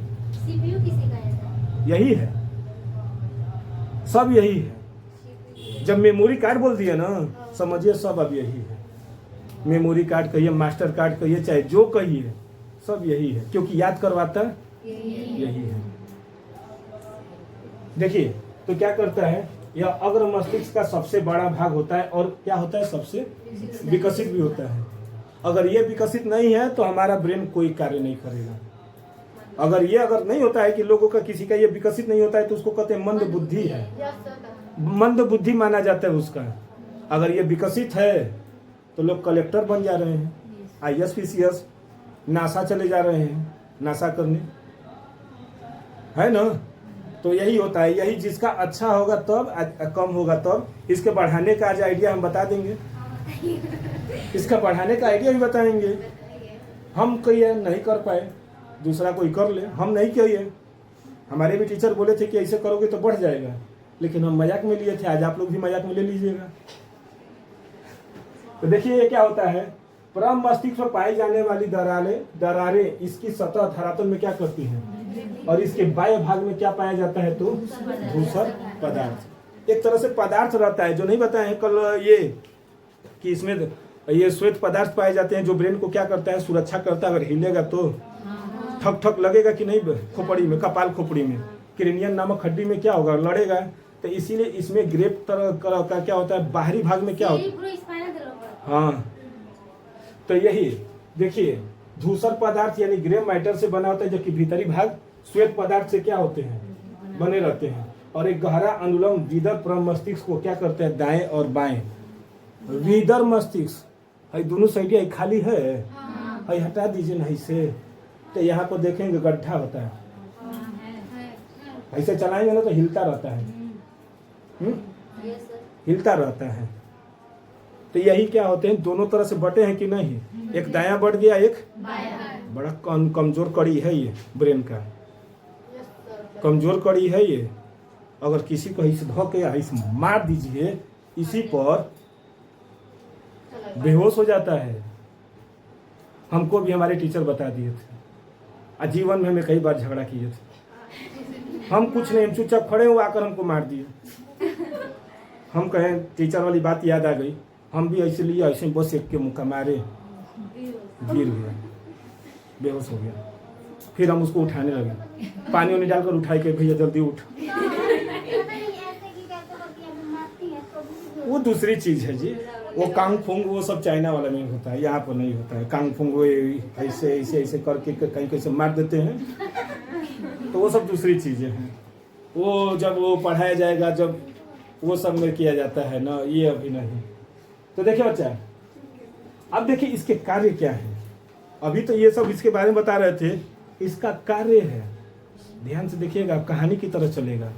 यही है, सब यही है। जब मेमोरी कार्ड बोल दिया ना, समझिए सब अब यही है। मेमोरी कार्ड कहिए, मास्टर कार्ड कहिए, चाहे जो कहिए, सब यही है, क्योंकि याद करवाता यही है। देखिए तो क्या करता है, यह अग्र मस्तिष्क का सबसे बड़ा भाग होता है और क्या होता है, सबसे विकसित भी होता है। अगर ये विकसित नहीं है तो हमारा ब्रेन कोई कार्य नहीं करेगा। अगर नहीं होता है कि लोगों का किसी का ये विकसित नहीं होता है, तो उसको कहते हैं मंद बुद्धि है, मंद बुद्धि माना जाता है उसका। अगर ये विकसित है तो लोग कलेक्टर बन जा रहे हैं, IAS PCS, नासा चले जा रहे हैं, नासा करने, है ना। तो यही होता है, यही जिसका अच्छा होगा तब, कम होगा तब। इसके बढ़ाने का आज आइडिया हम बता देंगे, इसका बढ़ाने का आइडिया भी बताएंगे। हम कहिए नहीं कर पाए, दूसरा कोई कर ले, हम नहीं कहिए। हमारे भी टीचर बोले थे कि ऐसे करोगे तो बढ़ जाएगा, लेकिन हम मजाक में लिए थे, आज आप लोग भी मजाक में ले लीजिएगा। तो देखिए ये क्या होता है, परम मस्तिष्क में पाई जाने वाली दरारें इसकी सतह धरातल में क्या करती हैं, और इसके बाह्य भाग में क्या पाया जाता है, तो धूसर पदार्थ। एक तरह से पदार्थ रहता है, जो नहीं बताए कल ये कि इसमें ये श्वेत पदार्थ पाए जाते हैं, जो ब्रेन को क्या करता है, सुरक्षा करता है। अगर हिलेगा तो ठक ठक लगेगा कि नहीं, खोपड़ी में, कपाल खोपड़ी में, क्रेनियन नामक हड्डी में क्या होगा, लड़ेगा। तो इसीलिए इसमें ग्रेप तरह का क्या होता है, बाहरी भाग में क्या होता है, हाँ। तो यही देखिए, धूसर पदार्थ यानी ग्रे मैटर से बना होता है, जबकि भीतरी भाग श्वेत पदार्थ से क्या होते हैं, बने रहते हैं। और एक गहरा अनुलोम विदर परम मस्तिष्क को क्या करते हैं, दाएं और बाएं। विदर मस्तिष्क है, दोनों साइड खाली है, है हटा दीजिए नहीं से, तो यहाँ पर देखेंगे गड्ढा होता है, ऐसे चलाएंगे ना तो हिलता रहता है, हिलता रहता है। तो यही क्या होते हैं, दोनों तरह से बटे हैं कि नहीं, एक दायां बढ़ गया, एक बड़ा कमजोर कड़ी है ये ब्रेन का, कमजोर कड़ी है ये। अगर किसी को इस धोके ऐसे मार दीजिए, इसी पर बेहोश हो जाता है। हमको भी हमारे टीचर बता दिए थे, आजीवन में हमें कई बार झगड़ा किए थे। हम कुछ नहीं, हम चुपचाप खड़े हुए, आकर हमको मार दिए। हम कहें टीचर वाली बात याद आ गई, हम भी ऐसे लिए, ऐसे बस एक के मुक्का मारे, गिर गया, बेहोश हो गया। फिर हम उसको उठाने लगे, पानी वानी डालकर उठाई के, भैया जल्दी उठ। वो दूसरी चीज है जी, वो कांग फुंग वो सब चाइना वाला में होता है, यहाँ पर नहीं होता है। कांग फुंग वो ऐसे ऐसे ऐसे करके कहीं कैसे मार देते हैं, तो वो सब दूसरी चीजें हैं। वो जब वो पढ़ाया जाएगा, जब वो सब में किया जाता है ना, ये अभी नहीं। तो देखिए बच्चा, अब देखिए इसके कार्य क्या है। अभी तो ये सब इसके बारे में बता रहे थे, इसका कार्य है, ध्यान से देखिएगा, कहानी की तरह चलेगा।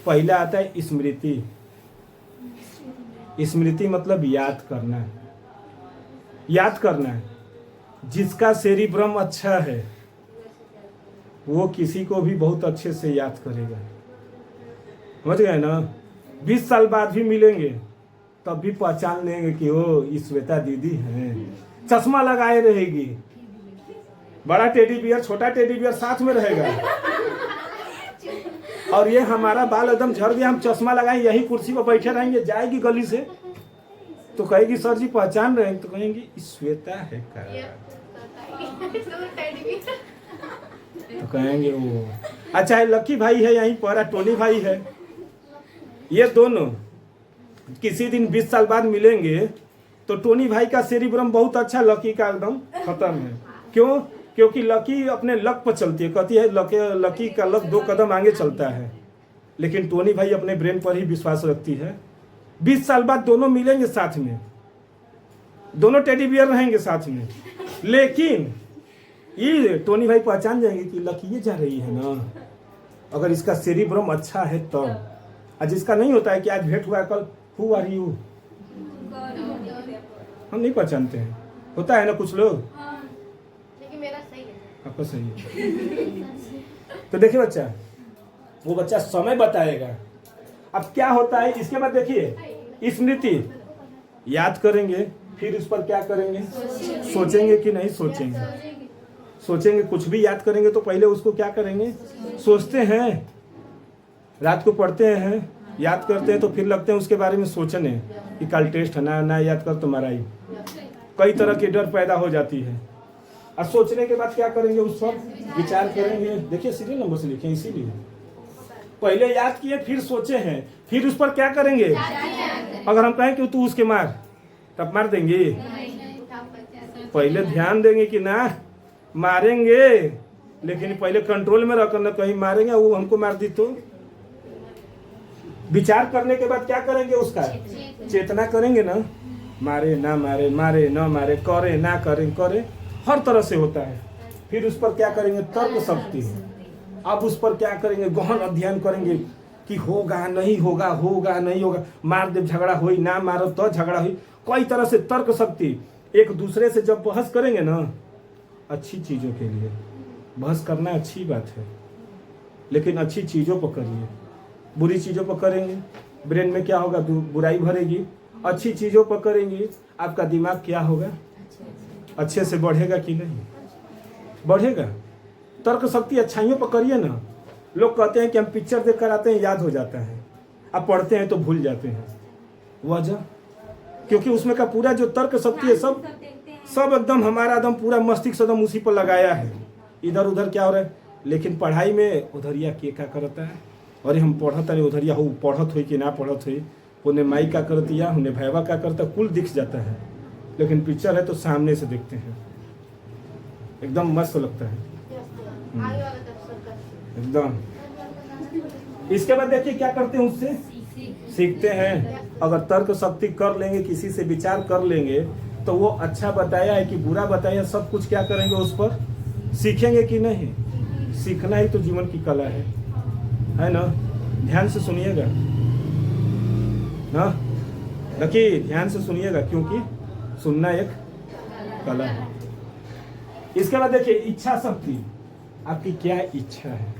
पहला आता है स्मृति। स्मृति मतलब याद करना है, याद करना है। जिसका सेरिब्रम अच्छा है वो किसी को भी बहुत अच्छे से याद करेगा, समझ गए ना। 20 साल बाद भी मिलेंगे तब भी पहचान लेंगे कि वो श्वेता दीदी हैं। चश्मा लगाए रहेगी, बड़ा टेडी बियर छोटा टेडी बियर साथ में रहेगा, और ये हमारा बाल एकदम झड़ गया, हम चश्मा लगाए यही कुर्सी पर बैठे रहेंगे, जाएगी गली से तो कहेगी सर जी पहचान रहे हैं, तो कहेंगी श्वेता है का, तो कहेंगे वो अच्छा है, लकी भाई है यहीं पर, टोनी भाई है। ये दोनों किसी दिन 20 साल बाद मिलेंगे तो टोनी भाई का सेरिब्रम बहुत अच्छा, लकी का एकदम खत्म है। क्यों? क्योंकि लकी अपने लक पर चलती है, कहती है लकी का लक 2 कदम आगे चलता है, लेकिन टोनी भाई अपने ब्रेन पर ही विश्वास रखती है। 20 साल बाद दोनों मिलेंगे साथ में, दोनों टेडी बियर रहेंगे साथ में, लेकिन ये टोनी भाई पहचान जाएंगे कि लकी ये जा रही है ना, अगर इसका सेरिब्रम अच्छा है तब। आज जिसका नहीं होता है कि आज भेंट हुआ है कल हु आर यू, हम नहीं पहचानते हैं, होता है ना कुछ लोग, लेकिन मेरा सही है, आपका सही है। तो देखिए बच्चा, वो बच्चा समय बताएगा। अब क्या होता है इसके बाद, देखिए स्मृति, याद करेंगे, फिर उस पर क्या करेंगे, सोचेंगे कि नहीं सोचेंगे, सोचेंगे। कुछ भी याद करेंगे तो पहले उसको क्या करेंगे, सोचते हैं, रात को पढ़ते हैं, याद करते हैं, तो फिर लगते हैं उसके बारे में सोचने कि कल टेस्ट है ना याद कर तो मारा ही, कई तरह की डर पैदा हो जाती है। और सोचने के बाद क्या करेंगे, उस पर विचार करेंगे। देखिए सीरियल नंबर से लिखें, इसीलिए पहले याद किए फिर सोचे हैं, फिर उस पर क्या करेंगे। अगर हम कहें कि तू उसके मार, तब मार देंगे, पहले ध्यान देंगे कि ना मारेंगे, लेकिन पहले कंट्रोल में रखकर, ना कहीं मारेंगे वो हमको मार दी तो। विचार करने के बाद क्या करेंगे, उसका चेतना करेंगे ना, मारे ना मारे, मारे ना मारे, करे ना करें, करे, हर तरह से होता है। फिर उस पर क्या करेंगे, तर्क शक्ति। अब उस पर क्या करेंगे, गहन अध्ययन करेंगे कि होगा नहीं होगा, होगा नहीं होगा, मार दे झगड़ा हुई, ना मारो तो झगड़ा हुई, कई तरह से तर्क शक्ति। एक दूसरे से जब बहस करेंगे ना, अच्छी चीजों के लिए बहस करना अच्छी बात है, लेकिन अच्छी चीजों पर करिए, बुरी चीज़ों पर करेंगे, ब्रेन में क्या होगा, बुराई भरेगी। अच्छी चीज़ों पर करेंगी, आपका दिमाग क्या होगा, अच्छे से बढ़ेगा कि नहीं, बढ़ेगा। तर्क शक्ति अच्छाइयों पर करिए ना। लोग कहते हैं कि हम पिक्चर देख कर आते हैं, याद हो जाता है, अब पढ़ते हैं तो भूल जाते हैं। वजह क्योंकि उसमें का पूरा जो तर्क शक्ति है सब एकदम हमारा एकदम पूरा मस्तिष्क एकदम उसी पर लगाया है। इधर उधर क्या हो रहा है, लेकिन पढ़ाई में उधरिया के क्या करता है, अरे हम पढ़त अरे उधरिया हो, पढ़त हुई कि ना पढ़त हुई, उन्हें माई का कर दिया, उन्हें भैवा का करता, कुल दिख जाता है। लेकिन पिक्चर है तो सामने से देखते हैं, एकदम मस्त लगता है एकदम। इसके बाद देखिए क्या करते हैं, उससे सीखते हैं। अगर तर्क शक्ति कर लेंगे, किसी से विचार कर लेंगे, तो वो अच्छा बताया है कि बुरा बताया, सब कुछ क्या करेंगे, उस पर सीखेंगे कि नहीं। सीखना ही तो जीवन की कला है ना। ध्यान से सुनिएगा ना, देखिए ध्यान से सुनिएगा, क्योंकि सुनना एक कला है। इसके बाद देखिए इच्छा शक्ति, आपकी क्या इच्छा है।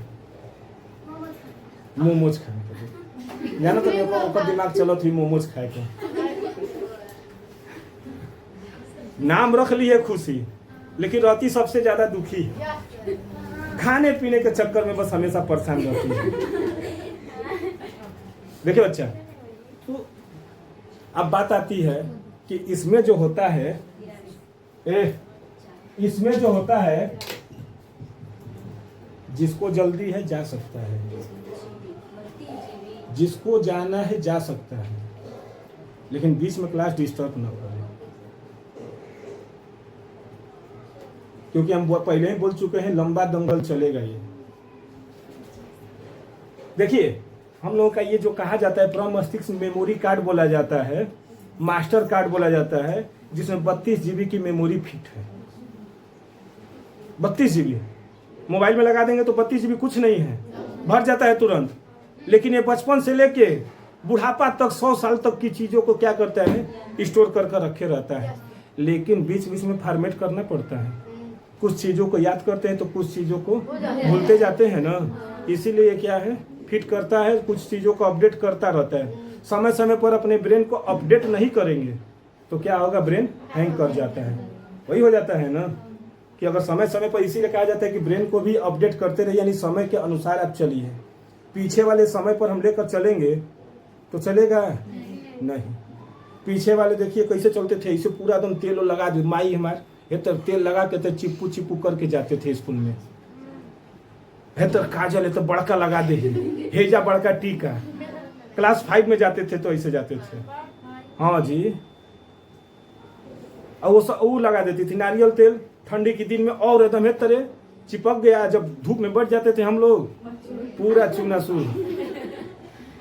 मोमोज खाने के जाना तो ऊपर दिमाग चलो थी मोमोज खाए के, नाम रख लिए खुशी, लेकिन रहती सबसे ज्यादा दुखी है। खाने पीने के चक्कर में बस हमेशा परेशान रहती है। देखिए बच्चा, तो अब बात आती है कि इसमें जो होता है, इसमें जो होता है, जिसको जल्दी है जा सकता है, जिसको जाना है जा सकता है, लेकिन बीच में क्लास डिस्टर्ब ना करें, क्योंकि हम पहले ही बोल चुके हैं लंबा दंगल चलेगा ये। देखिए हम लोगों का ये जो कहा जाता है प्रमस्तिष्क मेमोरी कार्ड बोला जाता है, मास्टर कार्ड बोला जाता है, जिसमें 32 GB की मेमोरी फिट है। 32 GB मोबाइल में लगा देंगे तो 32 GB कुछ नहीं है, भर जाता है तुरंत। लेकिन ये बचपन से लेके बुढ़ापा तक 100 साल तक की चीज़ों को क्या करता है, स्टोर कर रखे रहता है। लेकिन बीच बीच में फॉर्मेट करना पड़ता है, कुछ चीज़ों को याद करते हैं तो कुछ चीज़ों को भूलते जाते हैं ना। इसीलिए क्या है, फिट करता है, कुछ चीज़ों को अपडेट करता रहता है। समय समय पर अपने ब्रेन को अपडेट नहीं करेंगे तो क्या होगा, ब्रेन हैंग कर जाता है। वही हो जाता है ना कि अगर समय समय पर, इसीलिए कहा जाता है कि ब्रेन को भी अपडेट करते रहिए, यानी समय के अनुसार आप चलिए। पीछे वाले समय पर हम लेकर चलेंगे तो चलेगा नहीं। पीछे वाले देखिए कैसे चलते थे, इसे पूरा एकदम तेल लगा दे, माई हमारे हेतर तेल लगा के तो चिप्पू चिप्पू करके जाते थे स्कूल में। हेतर काजल है तो बड़का लगा दे, हेजा बड़का टीका। क्लास 5 में जाते थे तो ऐसे जाते थे। हाँ जी, और वो लगा देती थी नारियल तेल, ठंडी के दिन में और एकदम हेतर चिपक गया। जब धूप में बढ़ जाते थे हम लोग, पूरा चूनासूर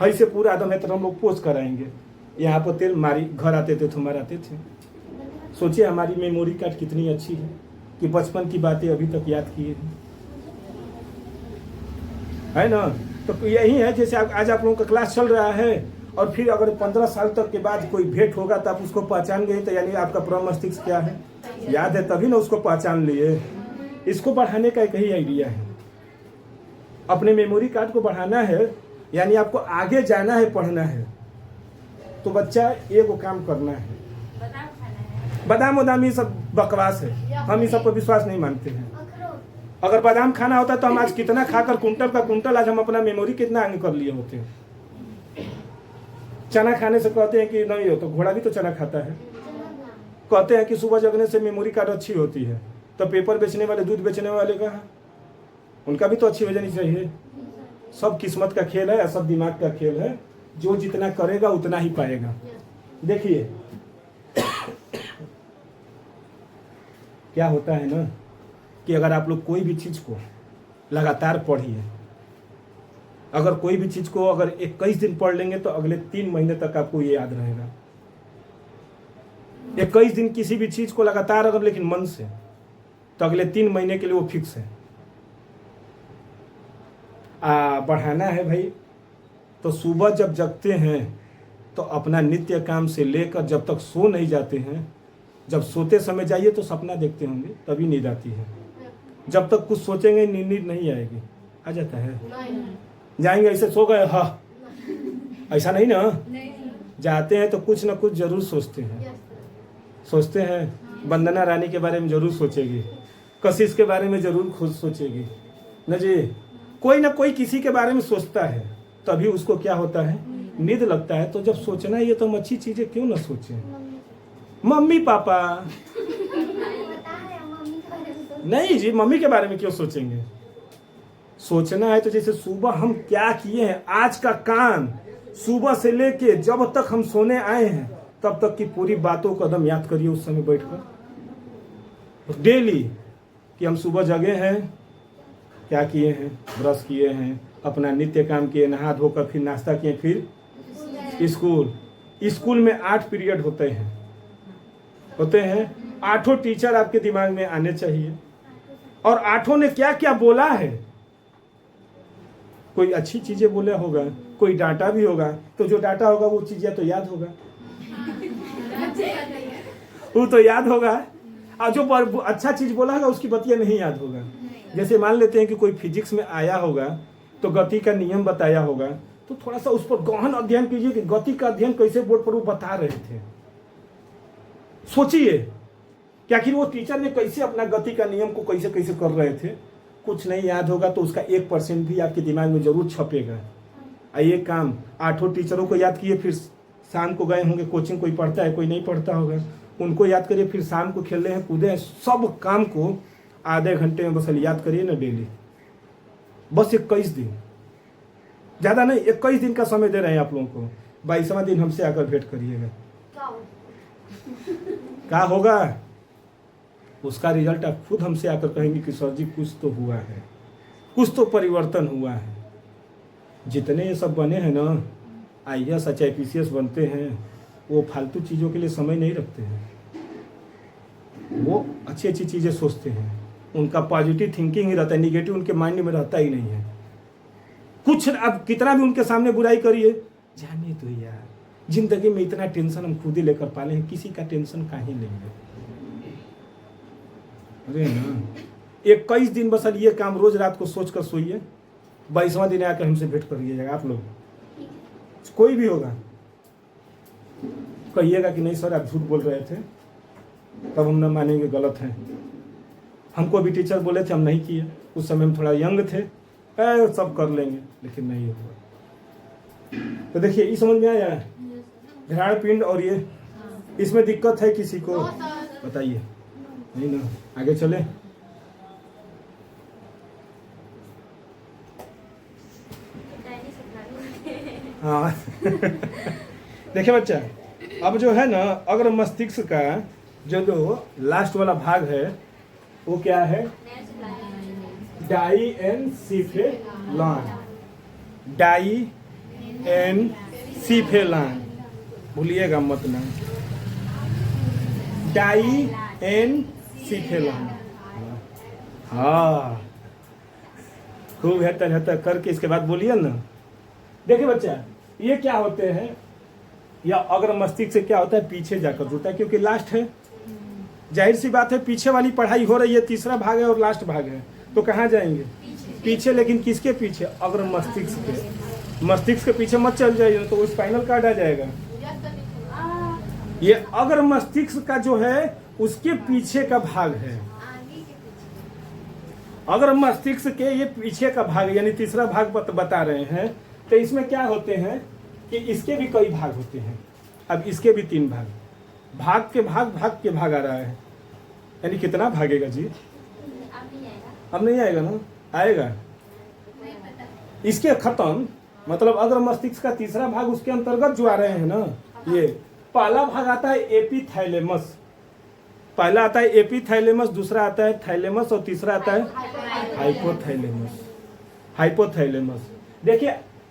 ऐसे पूरा एकदम हेतर हम लोग पोस्ट कराएंगे। यहाँ पर तेल मारी घर आते थे तो मराते थे। सोचिए हमारी मेमोरी कार्ड कितनी अच्छी है कि बचपन की बातें अभी तक याद किए है ना। तो यही है, जैसे आज आप लोगों का क्लास चल रहा है और फिर अगर 15 साल तक के बाद कोई भेंट होगा तो आप उसको पहचान गए, तो यानी आपका प्रमस्तिष्क क्या है, याद है, तभी ना उसको पहचान लिए। इसको बढ़ाने का एक ही आइडिया है, अपने मेमोरी कार्ड को बढ़ाना है, यानी आपको आगे जाना है, पढ़ना है। तो बच्चा एक काम करना है, बादाम वादाम ये सब बकवास है, हम इस सब पर विश्वास नहीं मानते हैं। अगर बादाम खाना होता तो हम आज कितना खाकर कुंटल का कुंटल आज हम अपना मेमोरी कितना आगे कर लिए होते हैं। चना खाने से कहते हैं कि नहीं हो, तो घोड़ा भी तो चना खाता है। कहते हैं कि सुबह जगने से मेमोरी कार्ड अच्छी होती है, तो पेपर बेचने वाले, दूध बेचने वाले का, उनका भी तो अच्छी हो जानी चाहिए। सब किस्मत का खेल है, सब दिमाग का खेल है, जो जितना करेगा उतना ही पाएगा। देखिए क्या होता है ना कि अगर आप लोग कोई भी चीज को लगातार पढ़िए, अगर कोई भी चीज को अगर 21 दिन पढ़ लेंगे तो अगले 3 महीने तक आपको ये याद रहेगा। 21 दिन किसी भी चीज को लगातार अगर लेकिन मन से, तो अगले 3 महीने के लिए वो फिक्स है। बढ़ाना है भाई, तो सुबह जब जगते हैं तो अपना नित्य काम से लेकर जब तक सो नहीं जाते हैं, जब सोते समय जाइए तो सपना देखते होंगे, तभी नींद आती है। जब तक कुछ सोचेंगे नींद नहीं आएगी। आ जाता है, जाएंगे ऐसे सो गए, हाँ ऐसा नहीं ना? नहीं जाते हैं तो कुछ ना कुछ जरूर सोचते हैं। सोचते हैं वंदना रानी के बारे में जरूर सोचेगी, कशिश के बारे में जरूर खुद सोचेगी न जी। कोई ना कोई किसी के बारे में सोचता है, तभी उसको क्या होता है, नींद लगता है। तो जब सोचना है ये तो हम अच्छी चीजें क्यों ना सोचें। मम्मी पापा नहीं जी, मम्मी के बारे में क्यों सोचेंगे। सोचना है तो जैसे सुबह हम क्या किए हैं, आज का काम, सुबह से लेके जब तक हम सोने आए हैं तब तक की पूरी बातों को एकदम याद करिए उस समय बैठकर डेली, कि हम सुबह जगे हैं, क्या किए हैं, ब्रश किए हैं, अपना नित्य काम किए, नहा धोकर फिर नाश्ता किए, फिर स्कूल में 8 पीरियड होते हैं 8 टीचर आपके दिमाग में आने चाहिए, और 8 ने क्या क्या बोला है। कोई अच्छी चीजें बोला होगा, कोई डांटा भी होगा, तो जो डांटा होगा वो चीजें तो याद होगा, वो तो याद होगा। और जो अच्छा चीज बोला होगा उसकी बतिया नहीं याद होगा। जैसे मान लेते हैं कि कोई फिजिक्स में आया होगा तो गति का नियम बताया होगा, तो थोड़ा सा उस पर गहन अध्ययन कीजिए कि गति का अध्ययन कैसे बोर्ड पर वो बता रहे थे। सोचिए कि आखिर वो टीचर ने कैसे अपना गति का नियम को कैसे कैसे कर रहे थे। कुछ नहीं याद होगा तो उसका 1% भी आपके दिमाग में जरूर छपेगा। ये काम 8 टीचरों को याद किए, फिर शाम को गए होंगे कोचिंग, कोई पढ़ता है कोई नहीं पढ़ता होगा, उनको याद करिए, फिर शाम को खेल रहे हैं कूदे हैं, सब काम को आधे घंटे में बस याद करिए ना डेली। बस 21 दिन, ज़्यादा नहीं, 21 दिन का समय दे रहे हैं आप लोगों को। 22वां दिन हमसे आकर भेंट करिएगा। क्या होगा उसका रिजल्ट आप खुद हमसे आकर कहेंगे कि सर जी कुछ तो हुआ है, कुछ तो परिवर्तन हुआ है। जितने ये सब बने हैं ना, IAS IPCS बनते हैं, वो फालतू चीज़ों के लिए समय नहीं रखते हैं, वो अच्छी अच्छी चीज़ें सोचते हैं, उनका पॉजिटिव थिंकिंग ही रहता है, निगेटिव उनके माइंड में रहता ही नहीं है। कुछ अब कितना भी उनके सामने बुराई करिए, जानिए तो यार, जिंदगी में इतना टेंशन हम खुद ही लेकर पाले हैं, किसी का टेंशन काहे लेंगे। अरे ना 21 दिन बस ये काम रोज रात को सोच कर सोइए, 22वां दिन आकर हमसे भेंट करिएगा। आप लोग कोई भी होगा, कहिएगा कि नहीं सर आप झूठ बोल रहे थे, तब हम न मानेंगे, गलत है। हमको भी टीचर बोले थे, हम नहीं किए, उस समय हम थोड़ा यंग थे, सब कर लेंगे, लेकिन नहीं हुआ। तो देखिए ये समझ में आया, घराड़ पिंड और ये, इसमें दिक्कत है किसी को बताइए? नहीं ना, आगे चले। हाँ देखिए बच्चा, अब जो है ना अग्र मस्तिष्क का जो लास्ट वाला भाग है वो क्या है, डाइएनसीफेलॉन। डाइएनसीफेलॉन भूलिएगा मत ना, डाइएनसीफेलॉन। हाँ खूब हेतर करके इसके बाद बोलिए ना। देखिए बच्चा, ये क्या होते हैं, या अग्र मस्तिष्क से क्या होता है, पीछे जाकर जुड़ता है, क्योंकि लास्ट है। जाहिर सी बात है, पीछे वाली पढ़ाई हो रही है, तीसरा भाग है और लास्ट भाग है, तो कहाँ जाएंगे, पीछे। लेकिन किसके पीछे, अग्र मस्तिष्क के। मस्तिष्क के पीछे मत चल जाइए, तो वो स्पाइनल कार्ड आ जाएगा। ये अग्र मस्तिष्क का जो है उसके पीछे का भाग है, अग्र मस्तिष्क के ये पीछे का भाग, यानी तीसरा भाग बता रहे हैं। तो इसमें क्या होते हैं कि इसके भी कई भाग होते हैं। अब इसके भी 3 भाग, भाग के भाग आ रहा है, यानी कितना भागेगा जी, अब नहीं आएगा ना, आएगा इसके खत्म। मतलब अग्र मस्तिष्क का तीसरा भाग उसके अंतर्गत जो आ रहे हैं ना, ये पहला भाग आता है एपिथैलेमस, पहला आता है एपिथैलेमस, दूसरा आता है थैलेमस और तीसरा आता है हाइपोथैलेमस। हाइपोथैलेमस देखिए,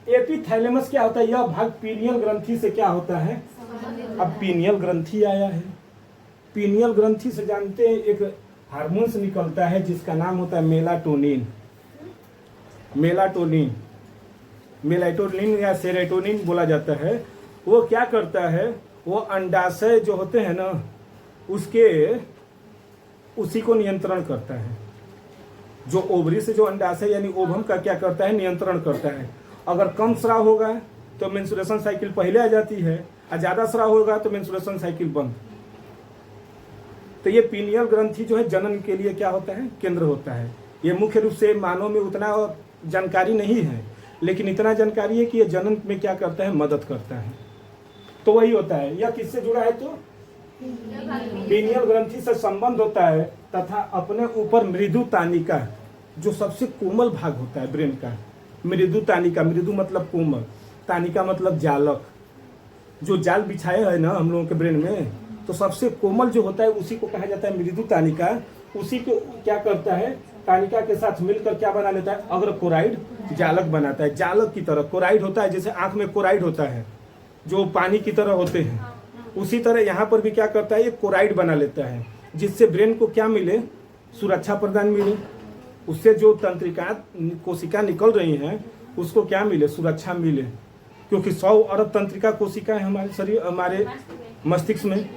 एपिथैलेमस क्या होता है, यह भाग पीनियल ग्रंथि से क्या होता है, अब पीनियल ग्रंथि आया है। पीनियल ग्रंथि से जानते हैं एक हार्मोन्स निकलता है जिसका नाम होता है मेलाटोनिन। मेलाटोनिन या सेरोटोनिन बोला जाता है। वो क्या करता है, वो अंडाशय जो होते हैं ना उसी को नियंत्रण करता है। जो ओवरी से जो अंडाशय यानी ओवम का क्या करता है, नियंत्रण करता है। अगर कम स्राव होगा तो मेंस्ट्रुएशन साइकिल पहले आ जाती है, और ज़्यादा स्राव होगा तो मेंस्ट्रुएशन साइकिल बंद। तो ये पीनियल ग्रंथि जो है जनन के लिए क्या होता है, केंद्र होता है। ये मुख्य रूप से मानव में उतना जानकारी नहीं है, लेकिन इतना जानकारी है कि ये जनन में क्या करता है, मदद करता है। तो वही होता है। यह किससे जुड़ा है, तो पीनियल ग्रंथि से संबंध होता है, तथा अपने ऊपर मृदु तानिका, जो सबसे कोमल भाग होता है ब्रेन का, मृदु तानिका, मृदु मतलब कोमल, तानिका मतलब जालक, जो जाल बिछाए है ना हम लोगों के ब्रेन में, तो सबसे कोमल जो होता है उसी को कहा जाता है मृदु तानिका। उसी को क्या करता है, तानिका के साथ मिलकर क्या बना लेता है, अग्र कोराइड जालक बनाता है। जालक की तरह कोराइड होता है, जैसे आंख में कोराइड होता है जो पानी की तरह होते हैं, उसी तरह यहाँ पर भी क्या करता है, ये कोराइड बना लेता है, जिससे ब्रेन को क्या मिले, सुरक्षा प्रदान मिले। उससे जो तंत्रिका कोशिका निकल रही हैं उसको क्या मिले, सुरक्षा मिले, क्योंकि 100 अरब तंत्रिका कोशिका है हमारे शरीर, हमारे मस्तिष्क में,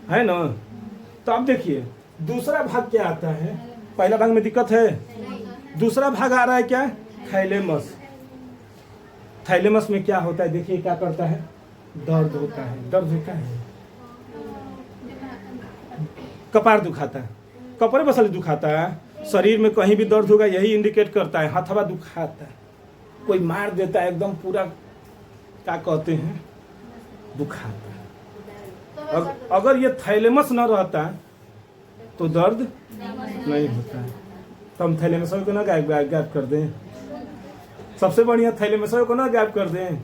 है ना। तो अब देखिए दूसरा भाग क्या आता है, पहला भाग में दिक्कत है, दूसरा भाग आ रहा है क्या, थैलेमस। थैलेमस में क्या होता है, देखिए क्या करता है, दर्द होता है, दर्द होता है, कपार दुखाता है, कपड़े बसल दुखाता है, शरीर में कहीं भी दर्द होगा यही इंडिकेट करता है, हथवा दुखाता है, कोई मार देता है एकदम पूरा, क्या कहते हैं, दुखाता है। अगर ये थैलेमस न रहता तो दर्द नहीं होता है। तो हम थैलेमस को ना गायब कर दें, सबसे बढ़िया थैलेमस को ना गायब कर दें,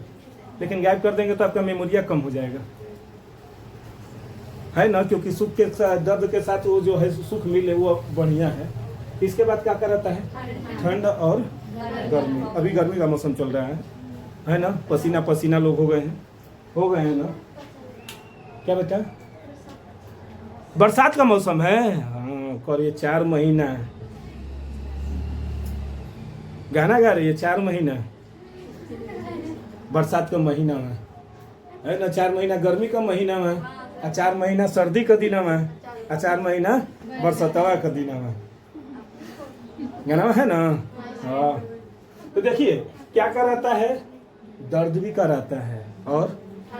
लेकिन गायब कर देंगे तो आपका मेमोरिया कम हो जाएगा, है ना, क्योंकि सुख के साथ दर्द के साथ वो जो है सुख मिले वो बढ़िया है। इसके बाद क्या करता है, ठंड और गर्मी। अभी गर्मी का मौसम चल रहा है ना, पसीना पसीना लोग हो गए हैं ना, क्या बेटा, बरसात का मौसम है, हाँ, और ये 4 महीना गाना गा रही है, 4 महीना बरसात का महीना में, है ना, 4 महीना गर्मी का महीना में, और 4 महीना सर्दी का दिन में, और 4 महीना बरसतवा का दिन में, गाना है ना। हाँ, तो देखिए क्या कराता है, दर्द भी कराता है, और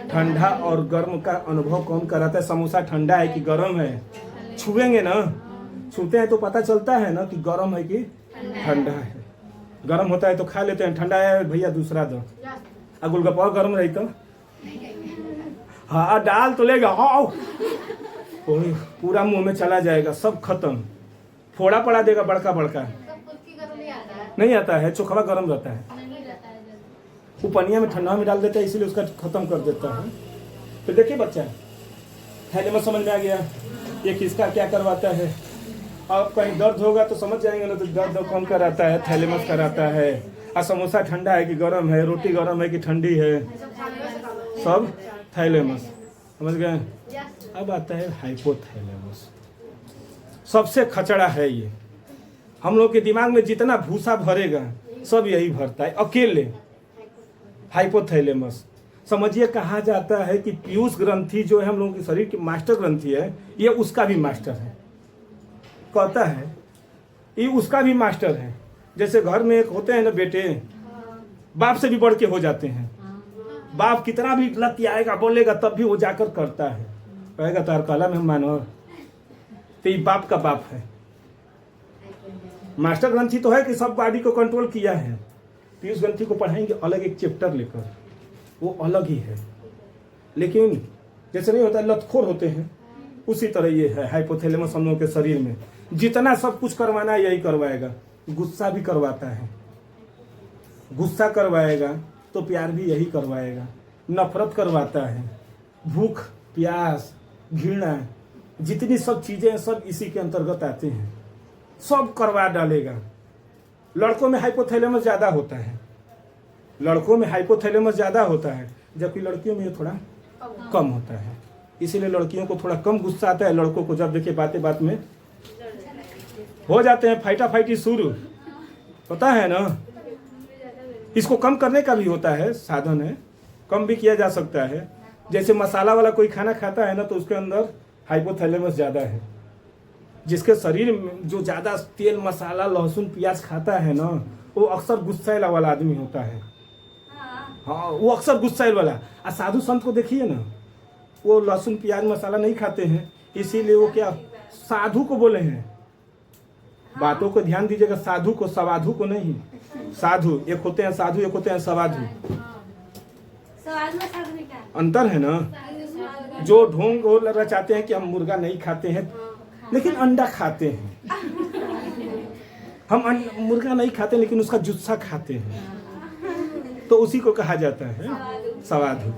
ठंडा और गर्म का अनुभव कौन कराता है। समोसा ठंडा है कि गर्म है, छुएंगे ना, छूते हैं तो पता चलता है ना कि गर्म है कि ठंडा है। गर्म होता है तो खा लेते हैं, ठंडा है भैया दूसरा दो, और गोलगप्पा गर्म रही तो हाँ डाल तो लेगा, हाँ पूरा मुंह में चला जाएगा, सब खत्म, फोड़ा पड़ा देगा बड़का बड़का। नहीं आता है, चोखवा गर्म रहता है, वो पनिया में ठंडा में डाल देता है, इसीलिए उसका खत्म कर देता है। फिर देखिए बच्चा, थैलेमस समझ में आ गया, ये किसका क्या करवाता है। अब कहीं दर्द होगा तो समझ जाएंगे ना, तो दर्द कौन कराता है, थैलेमस कराता है। और समोसा ठंडा है कि गर्म है, रोटी गर्म है कि ठंडी है, सब थैलेमस, समझ गए। अब आता है हाइपोथैलेमस, सबसे खचड़ा है ये। हम लोग के दिमाग में जितना भूसा भरेगा सब यही भरता है अकेले, हाइपोथैलेमस। समझिए कहा जाता है कि पीयूष ग्रंथि जो है हम लोगों के शरीर की मास्टर ग्रंथि है, ये उसका भी मास्टर है, कहता है ये उसका भी मास्टर है। जैसे घर में एक होते हैं ना बेटे, बाप से भी बढ़ के हो जाते हैं, बाप कितना भी लत आएगा बोलेगा तब भी वो जाकर करता है, कहेगा तार काला में मानो, तो ये बाप का बाप है। मास्टर ग्रंथि तो है कि सब बॉडी को कंट्रोल किया है, पीयूष ग्रंथि को पढ़ाएंगे अलग एक चैप्टर लेकर, वो अलग ही है। लेकिन जैसे नहीं होता लतखोर होते हैं, उसी तरह ये है हाइपोथैलेमस। हम लोगों के शरीर में जितना सब कुछ करवाना है यही करवाएगा। गुस्सा भी करवाता है, गुस्सा करवाएगा तो प्यार भी यही करवाएगा। नफरत करवाता है, भूख प्यास घृणा जितनी सब चीजें हैं सब इसी के अंतर्गत आते हैं, सब करवा डालेगा। लड़कों में हाइपोथैलेमस ज्यादा होता है, लड़कों में हाइपोथैलेमस ज्यादा होता है, जबकि लड़कियों में ये थोड़ा कम होता है। इसीलिए लड़कियों को थोड़ा कम गुस्सा आता है, लड़कों को जब देखिए बातें बात में हो जाते हैं फाइटा फाइटी शुरू, पता है ना। इसको कम करने का भी होता है, साधन है, कम भी किया जा सकता है। जैसे मसाला वाला कोई खाना खाता है ना, तो उसके अंदर हाइपोथैलेमस ज़्यादा है। जिसके शरीर में जो ज़्यादा तेल मसाला लहसुन प्याज खाता है ना, वो अक्सर गुस्सैला वाला आदमी होता है। हाँ, वो अक्सर गुस्सैल वाला। और साधु संत को देखिए ना, वो लहसुन प्याज मसाला नहीं खाते हैं, इसीलिए वो क्या साधु को बोले हैं। बातों को ध्यान दीजिएगा, साधु को, सवाधु को नहीं। साधु एक होते हैं साधु, एक होते हैं सवाधु। स्वाद में साधु में क्या? अंतर है ना। जो ढोंग वो रचाते हैं कि हम मुर्गा नहीं खाते हैं लेकिन अंडा खाते हैं, हम मुर्गा नहीं खाते लेकिन उसका जुस्सा खाते हैं, तो उसी को कहा जाता है सवाधु।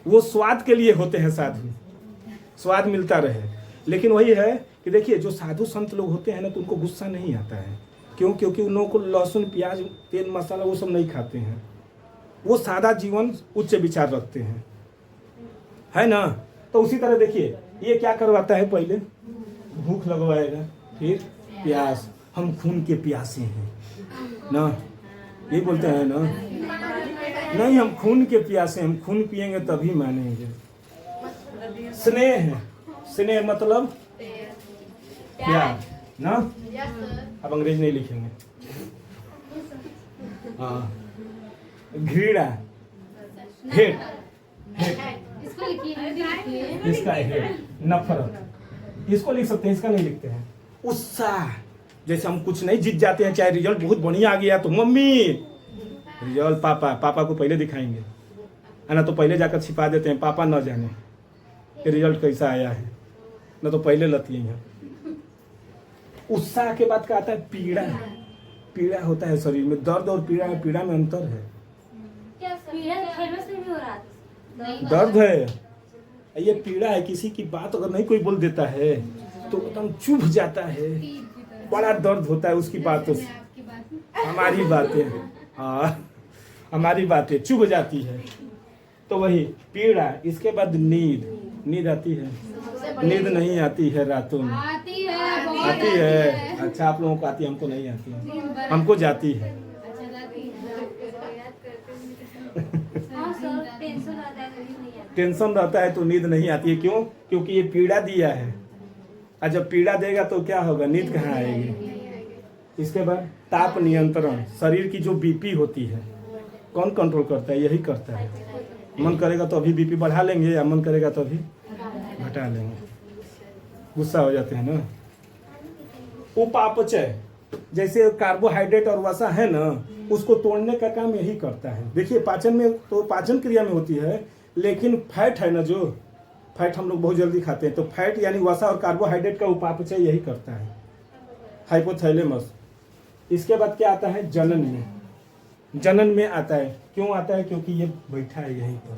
वो स्वाद के लिए होते हैं साधु, स्वाद मिलता रहे। लेकिन वही है कि देखिए जो साधु संत लोग होते हैं ना, तो उनको गुस्सा नहीं आता है। क्यों? क्योंकि उन लोगों को लहसुन प्याज तेल मसाला वो सब नहीं खाते हैं। वो सादा जीवन उच्च विचार रखते हैं, है ना। तो उसी तरह देखिए ये क्या करवाता है, पहले भूख लगवाएगा, फिर प्यास। हम खून के प्यासे हैं ना, ये बोलते हैं ना। नहीं, हम खून के प्यासे, हम खून पिएंगे तभी मानेंगे। स्नेह है, स्नेह मतलब प्यार ना। अब अंग्रेज नहीं लिखेंगे। हाँ, घृणा, हेट, इसका हेट, नफरत, इसको लिख सकते हैं, इसका नहीं लिखते हैं। उत्साह, जैसे हम कुछ नहीं जीत जाते हैं, चाहे रिजल्ट बहुत बढ़िया आ गया तो मम्मी रिजल्ट, पापा को पहले दिखाएंगे, है ना। तो पहले जाकर छिपा देते हैं, पापा न जाने कि रिजल्ट कैसा आया है, ना तो पहले लतिए हैं। उत्साह के बाद क्या आता है, पीड़ा। पीड़ा होता है शरीर में, दर्द और पीड़ा में अंतर है। पीड़ा फेमस नहीं हो रहा था। दर्द है, ये पीड़ा है। किसी की बात अगर नहीं कोई बोल देता है तो एकदम चुभ जाता है, बड़ा दर्द होता है उसकी बातों से। हमारी बातें, हाँ हमारी बातें चुभ जाती है, तो वही पीड़ा। इसके बाद नींद आती है। नींद नहीं आती है रातों में, आती है। अच्छा, आप लोगों को आती है, हमको नहीं आती है, हमको जाती है। टेंशन रहता है तो नींद नहीं आती है। क्यों? क्योंकि ये पीड़ा दिया है, और जब पीड़ा देगा तो क्या होगा, नींद कहाँ आएगी। इसके बाद ताप नियंत्रण, शरीर की जो बीपी होती है कौन कंट्रोल करता है, यही करता है। मन करेगा तो अभी बीपी बढ़ा लेंगे, या मन करेगा तो अभी घटा लेंगे, गुस्सा हो जाते हैं ना। उपापचय, जैसे कार्बोहाइड्रेट और वसा है ना, उसको तोड़ने का काम यही करता है। देखिए पाचन में तो पाचन क्रिया में होती है, लेकिन फैट है ना, जो फैट हम लोग बहुत जल्दी खाते हैं, तो फैट यानी वसा और कार्बोहाइड्रेट का उपापचय यही करता है, हाइपोथैलेमस। इसके बाद क्या आता है, जनन में। जनन में आता है, क्यों आता है? क्योंकि ये बैठा है यहीं पर।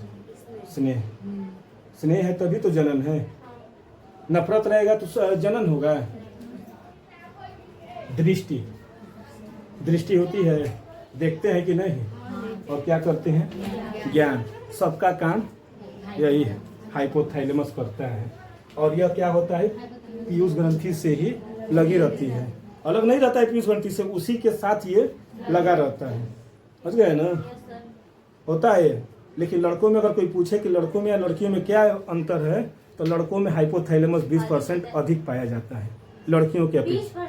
स्नेह है तभी तो जनन है, नफरत रहेगा तो जनन होगा। दृष्टि होती है, देखते हैं कि नहीं, और क्या करते हैं, ज्ञान। सबका काम यही है, हाइपोथैलेमस करता है। और यह क्या होता है, पीयूष ग्रंथि से ही लगी रहती है, अलग नहीं रहता है पीयूष ग्रंथि से, उसी के साथ ये लगा रहता है। समझ गए ना, होता है। लेकिन लड़कों में अगर कोई पूछे कि लड़कों में या लड़कियों में क्या अंतर है, तो लड़कों में हाइपोथैलेमस 20% अधिक पाया जाता है लड़कियों के अपेक्षा।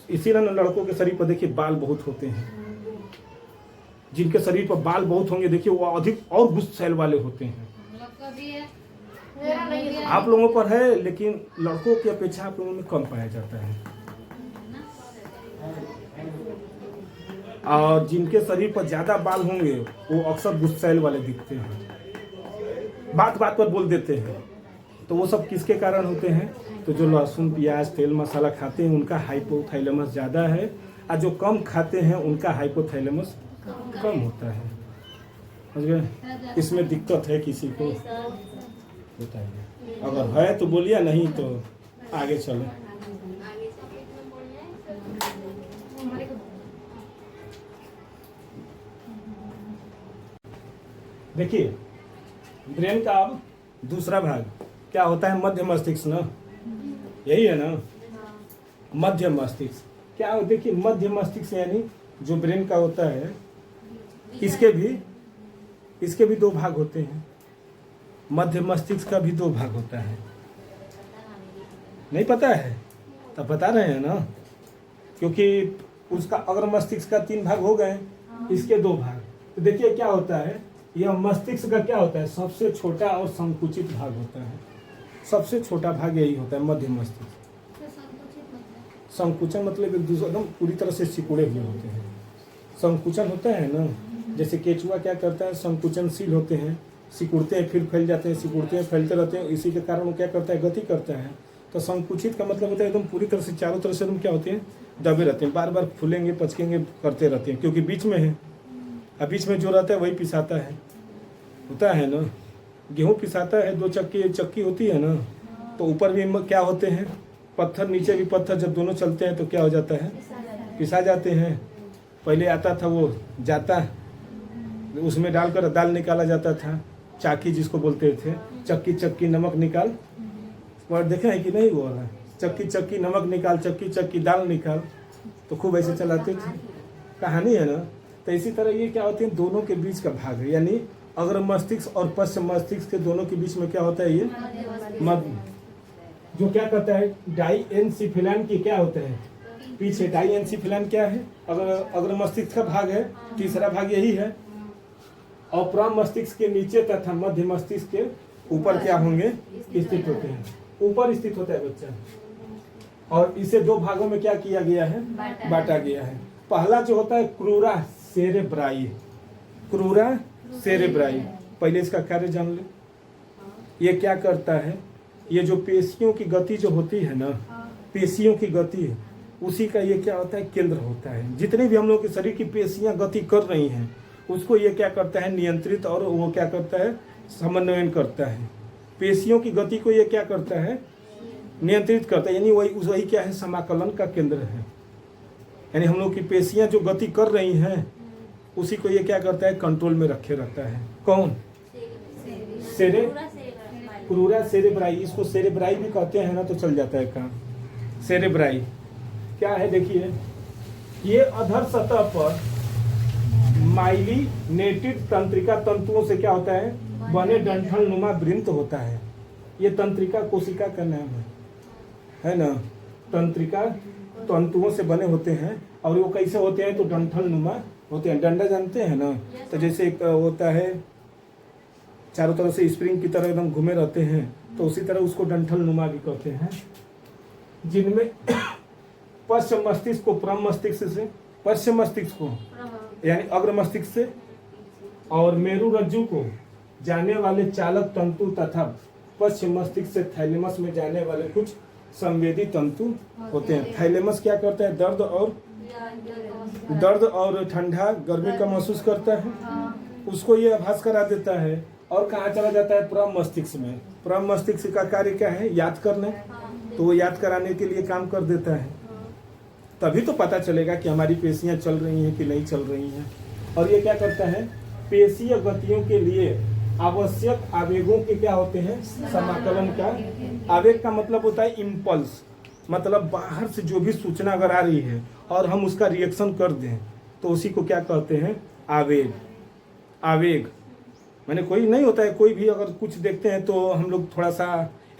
इसीलिए ना लड़कों के शरीर पर देखिए बाल बहुत होते हैं, जिनके शरीर पर बाल बहुत होंगे देखिए वो अधिक और गुस्सैल वाले होते हैं। आप लोगों पर है, लेकिन लड़कों की अपेक्षा आप लोगों में कम पाया जाता है। और जिनके शरीर पर ज्यादा बाल होंगे वो अक्सर गुस्सैल वाले दिखते हैं, बात बात पर बोल देते हैं। तो वो सब किसके कारण होते हैं, तो जो लहसुन प्याज तेल मसाला खाते हैं उनका हाइपोथैलेमस ज़्यादा है, और जो कम खाते हैं उनका हाइपोथैलेमस कम होता है। समझ गए? इसमें दिक्कत है किसी को, बताइए। अगर है तो बोलिए, नहीं तो आगे चले। देखिए ब्रेन का अब दूसरा भाग क्या होता है, मध्य मस्तिष्क ना, यही है ना, मध्य मस्तिष्क। क्या देखिए मध्य मस्तिष्क यानी जो ब्रेन का होता है, इसके भी दो भाग होते हैं। मध्य मस्तिष्क का भी दो भाग होता है, नहीं पता है तब बता रहे हैं ना, क्योंकि उसका अगर मस्तिष्क का 3 भाग हो गए, इसके 2 भाग, तो देखिए क्या होता है, यह मस्तिष्क का क्या होता है, सबसे छोटा और संकुचित भाग होता है। सबसे छोटा भाग यही होता है, मध्य मस्तिष्क। संकुचन मतलब एक दूसरे एकदम पूरी तरह से सिकुड़े हुए होते हैं। संकुचन होता है ना, जैसे केचुआ क्या करता है, संकुचनशील होते हैं, सिकुड़ते हैं फिर फैल जाते हैं, सिकुड़ते हैं फैलते रहते हैं, इसी के कारण वो क्या करता है, गति करता है। तो संकुचित का मतलब होता है एकदम पूरी तरह से चारों तरफ से एकदम क्या होते हैं, दबे रहते हैं, बार बार फूलेंगे पचकेंगे करते रहते हैं, क्योंकि बीच में है। अब बीच में जो रहता है वही पिसाता है, होता है ना। गेहूँ पिसाता है, 2 चक्की होती है ना, तो ऊपर भी क्या होते हैं पत्थर, नीचे भी पत्थर, जब दोनों चलते हैं तो क्या हो जाता है, पिसा जाते हैं। पहले आता था वो जाता, उसमें डालकर दाल निकाला जाता था, चाकी जिसको बोलते थे, चक्की चक्की नमक निकाल, और देखे है कि नहीं वो वाला, चक्की चक्की नमक निकाल, चक्की चक्की दाल निकाल, तो खूब ऐसे चलाते थे, कहानी है ना। तो इसी तरह ये क्या होते हैं, दोनों के बीच का भाग है, यानी अग्र मस्तिष्क और पश्चिम मस्तिष्क के दोनों के बीच में क्या होता है, ये मध्य, जो क्या कहता है डाइएन्सिफिलान की क्या होता है पीछे। डाइएन्सिफिलान क्या है, अग्र मस्तिष्क का भाग है, तीसरा भाग यही है। और प्रम मस्तिष्क के नीचे तथा मध्य मस्तिष्क के ऊपर क्या होंगे, स्थित होते हैं, ऊपर स्थित होता है बच्चा। और इसे 2 भागों में क्या किया गया है, बांटा गया है। पहला जो होता है क्रूरा सेरेब्राई, क्रूरा सेरेब्राई, पहले इसका कार्य जान ले। ये क्या करता है, ये जो पेशियों की गति जो होती है ना, पेशियों की गति है, उसी का ये क्या होता है, केंद्र होता है। जितनी भी हम लोग के शरीर की पेशियां गति कर रही हैं, उसको ये क्या करता है, नियंत्रित, और वो क्या करता है, समन्वयन करता है। पेशियों की गति को ये क्या करता है, नियंत्रित करता है, यानी वही क्या है, समाकलन का केंद्र है। यानी हम लोग की पेशियां जो गति कर रही हैं, उसी को ये क्या करता है, कंट्रोल में रखे रहता है। कौन, क्रूरा सेरेब्राई, इसको सेरेब्राई भी कहते हैं ना, तो चल जाता है काम। सेरेब्राई क्या है, देखिए ये अधर सतह पर माइलिनेटेड तंत्रिका तंतुओं से क्या होता है, बने डंठल नुमा वृंत होता है। ये तंत्रिका कोशिका का नाम है ना। तंत्रिका तंतुओं से बने होते हैं, और वो कैसे होते हैं, तो डंठल नुमा होते हैं। डंडा जानते हैं ना, तो जैसे एक होता है चारों तरफ से स्प्रिंग की तरह एकदम घूमे रहते हैं, तो उसी तरह उसको डंठल नुमा भी कहते हैं। जिनमें पश्चिम मस्तिष्क को प्रम मस्तिष्क से, पश्चिम मस्तिष्क को यानी अग्र मस्तिष्क से, और मेरु रज्जु को जाने वाले चालक तंतु तथा पश्चिम मस्तिष्क से थैलेमस में जाने वाले कुछ संवेदी तंतु होते हैं। थैलेमस क्या करता है, दर्द और ठंडा गर्मी का महसूस करता है, उसको ये आभास करा देता है। और कहाँ चला जाता है, प्रम मस्तिष्क में। प्रम मस्तिष्क का कार्य क्या है, याद करना, तो वो याद कराने के लिए काम कर देता है। तभी तो पता चलेगा कि हमारी पेशियां चल रही हैं कि नहीं चल रही हैं। और ये क्या करता है, पेशीय गतियों के लिए आवश्यक आवेगों के क्या होते हैं, समाकलन का। आवेग का मतलब होता है इम्पल्स, मतलब बाहर से जो भी सूचना अगर आ रही है और हम उसका रिएक्शन कर दें, तो उसी को क्या कहते हैं, आवेग। आवेग मैंने कोई नहीं होता है, कोई भी अगर कुछ देखते हैं तो हम लोग थोड़ा सा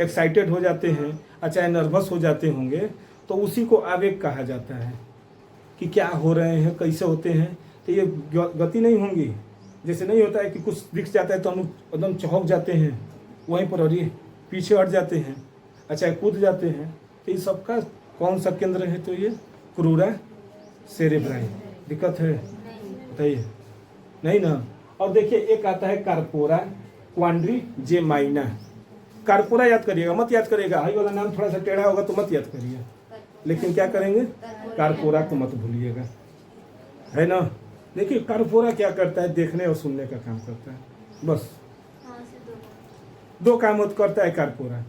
एक्साइटेड हो जाते हैं, चाहे नर्वस हो जाते होंगे, तो उसी को आवेग कहा जाता है कि क्या हो रहे हैं, कैसे होते हैं। तो ये गति नहीं होंगी, जैसे नहीं होता है कि कुछ दिख जाता है तो हम एकदम चौंक जाते हैं वहीं पर, और ये पीछे हट जाते हैं, अच्छा कूद जाते हैं। तो ये सबका कौन सा केंद्र है, तो ये क्रूरा सेरेब्राई। दिक्कत है, बताइए, नहीं ना। और देखिए एक आता है कार्पोरा क्वाड्रिजेमाइना। कार्पोरा याद करिएगा, मत याद करिएगा, हाई वाला नाम थोड़ा सा टेढ़ा होगा तो मत याद करिए, लेकिन क्या करेंगे, कार्पोरा को मत भूलिएगा, है ना। देखिए कार्पोरा क्या करता है, देखने और सुनने का काम करता है, बस 2 काम करता है कार्पोरा।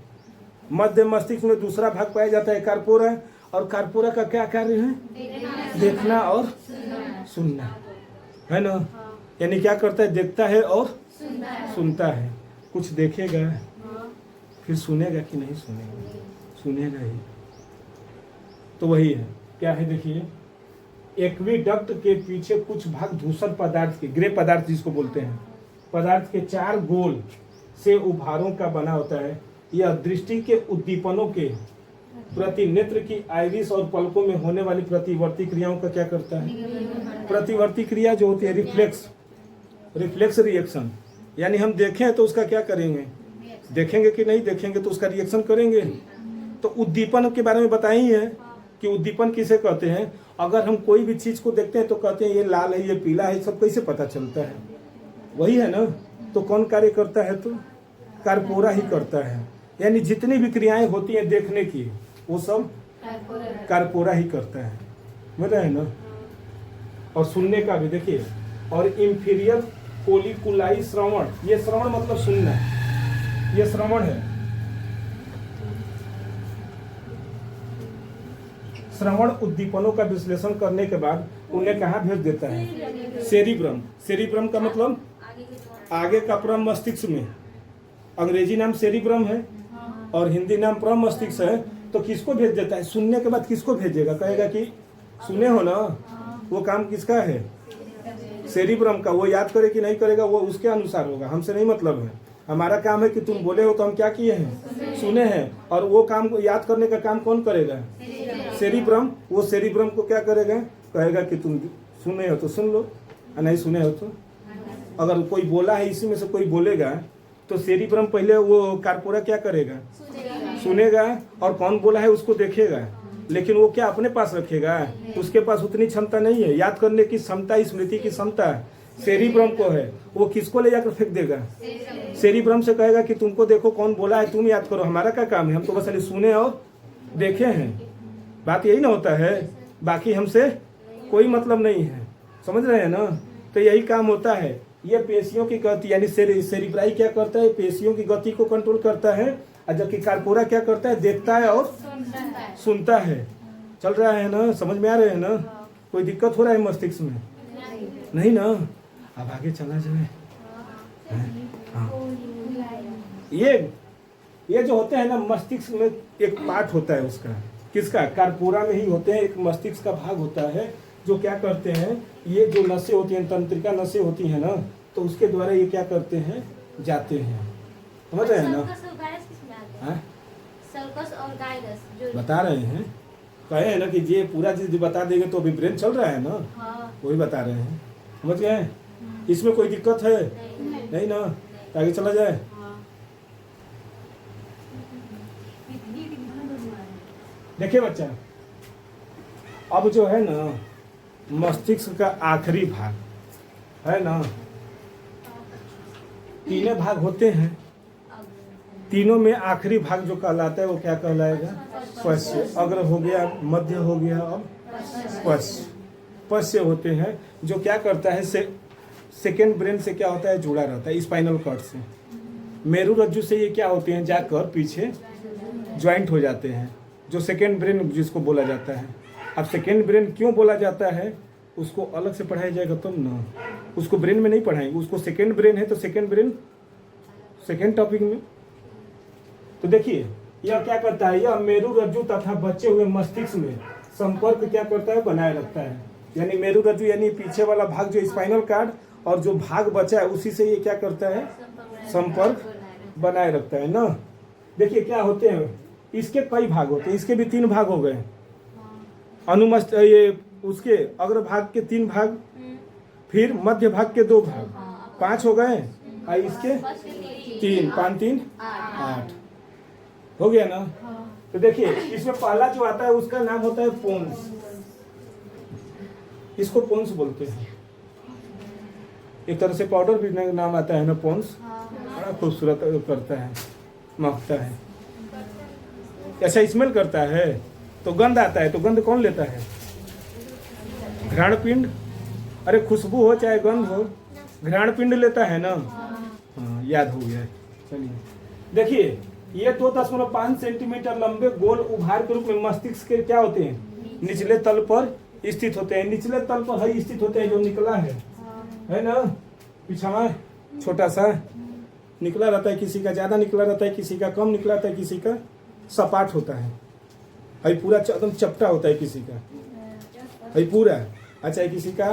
मध्य मस्तिष्क में दूसरा भाग पाया जाता है कार्पोरा, और कार्पोरा का क्या कार्य है, देखना और सुनना, है ना। यानी क्या करता है, देखता है और सुनता है। कुछ देखेगा फिर सुनेगा कि नहीं सुनेगा, सुनेगा ही। तो वही है, क्या है देखिए, एक्विडक्ट के पीछे कुछ भाग धूसर पदार्थ के, ग्रे पदार्थ जिसको बोलते हैं, पदार्थ के 4 गोल से उभारों का बना होता है। यह दृष्टि के उद्दीपनों के प्रति नेत्र की आइरिस और पलकों में होने वाली प्रतिवर्ती क्रियाओं का क्या करता है, प्रतिवर्ती क्रिया जो होती है, रिफ्लेक्स, रिफ्लेक्स रिएक्शन, यानी हम देखें तो उसका क्या करेंगे, देखेंगे कि नहीं देखेंगे तो उसका रिएक्शन करेंगे। तो उद्दीपन के बारे में बताए ही है कि उद्दीपन किसे कहते हैं। अगर हम कोई भी चीज को देखते हैं तो कहते हैं ये लाल है, ये पीला है, सब कैसे पता चलता है, वही है ना। तो कौन कार्य करता है, तो कार्पोरा ही करता है। यानी जितनी भी क्रियाएं होती हैं देखने की, वो सब कार्पोरा ही करता है, समझ रहे हैं ना। और सुनने का भी देखिए, और इंफीरियर कोलिकुलाई श्रवण, ये श्रवण मतलब सुनना, ये श्रवण है। श्रवण उद्दीपनों का विश्लेषण करने के बाद उन्हें कहाँ भेज देता है, सेरिब्रम। सेरिब्रम का मतलब आगे का परम मस्तिष्क में, अंग्रेजी नाम सेरिब्रम है और हिंदी नाम परम मस्तिष्क है। तो किसको भेज देता है, सुनने के बाद किसको भेजेगा, कहेगा कि सुने हो ना, वो काम किसका है, सेरिब्रम का। वो याद करे कि नहीं करेगा वो उसके अनुसार होगा, हमसे नहीं मतलब है। हमारा काम है कि तुम बोले हो तो हम क्या किए हैं, सुने हैं। और वो काम को याद करने का काम कौन करेगा, सेरिब्रम। वो सेरिब्रम को क्या करेगा, कहेगा कि तुम सुने हो तो सुन लो, नहीं सुने हो तो। अगर कोई बोला है, इसी में से कोई बोलेगा तो सेरिब्रम पहले वो कार्पोरा क्या करेगा, सुनेगा, और कौन बोला है उसको देखेगा। लेकिन वो क्या अपने पास रखेगा, उसके पास उतनी क्षमता नहीं है, याद करने की क्षमता, स्मृति की क्षमता सेरिब्रम को है। वो किसको ले जाकर फेंक देगा, सेरिब्रम से कहेगा कि तुमको देखो कौन बोला है, तुम याद करो, हमारा क्या काम है, हम तो बस खाली सुने और देखे हैं। बात यही ना होता है, बाकी हमसे कोई मतलब नहीं है, समझ रहे हैं ना। तो यही काम होता है। ये पेशियों की गति, यानी सेरिब्राई क्या करता है, पेशियों की गति को कंट्रोल करता है, और जबकि कार्पोरा क्या करता है, देखता है और सुनता है। चल रहा है ना, समझ में आ रहे हैं ना। कोई दिक्कत हो रहा है मस्तिष्क में, नहीं ना। अब आगे चला जाए। हाँ। ये जो होते हैं ना, मस्तिष्क में एक पार्ट होता है उसका, किसका, कार्पोरा में ही होते हैं। एक मस्तिष्क का भाग होता है जो क्या करते हैं, ये जो नसें होती हैं, तंत्रिका नसें होती हैं ना, तो उसके द्वारा ये क्या करते हैं, जाते हैं, समझ रहे हैं ना। सर्कस और गाइडस जो बता रहे हैं, कहे हैं ना कि ये पूरा चीज बता देंगे तो अभी ब्रेन चल रहा है ना, वही बता रहे हैं, समझ गए। इसमें कोई दिक्कत है नहीं ना, आगे चला जाए। देखिए बच्चा, अब जो है ना मस्तिष्क का आखिरी भाग है ना, तीन भाग होते हैं, तीनों में आखिरी भाग जो कहलाता है वो क्या कहलाएगा, पश्य। अग्र हो गया, मध्य हो गया, अब पश्य। पश्य होते हैं जो क्या करता है, सेकेंड ब्रेन से क्या होता है, जुड़ा रहता है, स्पाइनल कॉर्ड से। मेरु रज्जु से ये क्या होते हैं, जाकर पीछे ज्वाइंट हो जाते हैं, जो सेकेंड ब्रेन जिसको बोला जाता है। अब सेकेंड ब्रेन क्यों बोला जाता है, उसको अलग से पढ़ाया जाएगा तब ना, उसको ब्रेन में नहीं पढ़ाएंगे, उसको सेकेंड ब्रेन है तो सेकेंड ब्रेन सेकेंड टॉपिक में। तो देखिए यह क्या करता है, यह मेरु रज्जु तथा बचे हुए मस्तिष्क में संपर्क क्या करता है, बनाए रखता है। यानी मेरु रज्जु यानी पीछे वाला भाग जो स्पाइनल कार्ड, और जो भाग बचा है उसी से ये क्या करता है, संपर्क बनाए रखता है ना। देखिए क्या होते हैं, इसके कई भाग होते हैं, इसके भी 3 भाग हो गए, अनुमस्त, ये उसके अग्र भाग के 3 भाग, फिर मध्य भाग के 2 भाग, 5 हो गए, और इसके 3, 5 3 8 हो गया ना। तो देखिए इसमें पहला जो आता है उसका नाम होता है पोन्स, इसको पोन्स बोलते हैं। एक तरह से पाउडर भी नाम आता है ना, पोन्स, बड़ा खूबसूरत करता है, महकता है, अच्छा स्मेल करता है, तो गंध आता है, तो गंध कौन लेता है, घ्राण पिंड। अरे खुशबू हो चाहे गंध हो, घ्राण पिंड लेता है ना। हाँ याद हो गया। चलिए देखिए, ये 2.5 सेंटीमीटर लंबे गोल उभार के रूप में मस्तिष्क के क्या होते हैं, निचले तल पर स्थित होते हैं। निचले तल पर है स्थित होते हैं, जो निकला है ना, पिछावा छोटा सा निकला रहता है, किसी का ज्यादा निकला रहता है, किसी का कम निकला रहता है, किसी का सपाट होता है, अभी पूरा एकदम चपटा होता है किसी का, अभी पूरा, अच्छा किसी का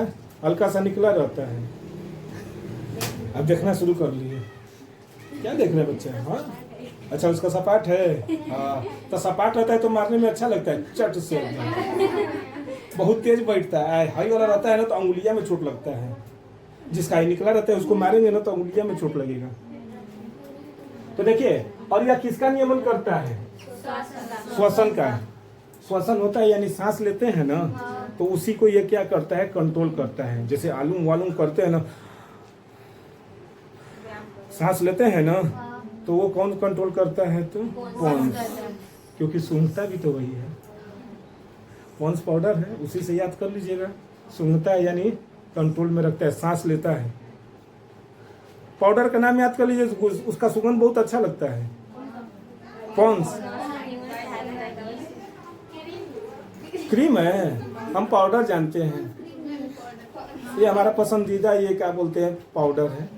हल्का सा निकला रहता है। अब देखना शुरू कर लिए, क्या देख रहे हैं बच्चे, हाँ अच्छा उसका सपाट है, हाँ तो सपाट रहता है तो मारने में अच्छा लगता है, चट से बहुत तेज बैठता है। हाई वाला रहता है ना तो अंगुलिया में चोट लगता है, जिसका आई निकला रहता है उसको मारेंगे ना तो उंगलियां में चोट लगेगा। तो देखिए, और यह किसका नियमन करता है? श्वसन का। श्वसन होता है यानी सांस लेते हैं ना, तो उसी को ये क्या करता है? कंट्रोल करता है। जैसे आलूम वालूम करते हैं ना, सांस लेते हैं ना, तो वो कौन कंट्रोल करता है? तो पॉन्स, क्योंकि सूंघता भी तो वही है। पॉन्स पाउडर है, उसी से याद कर लीजिएगा। सूंघता है यानी कंट्रोल में रखता है, सांस लेता है। पाउडर का नाम याद कर लीजिए, उसका सुगंध बहुत अच्छा लगता है, पॉन्स। क्रीम है, हम पाउडर जानते हैं। ये हमारा पसंदीदा, ये क्या बोलते हैं, पाउडर है,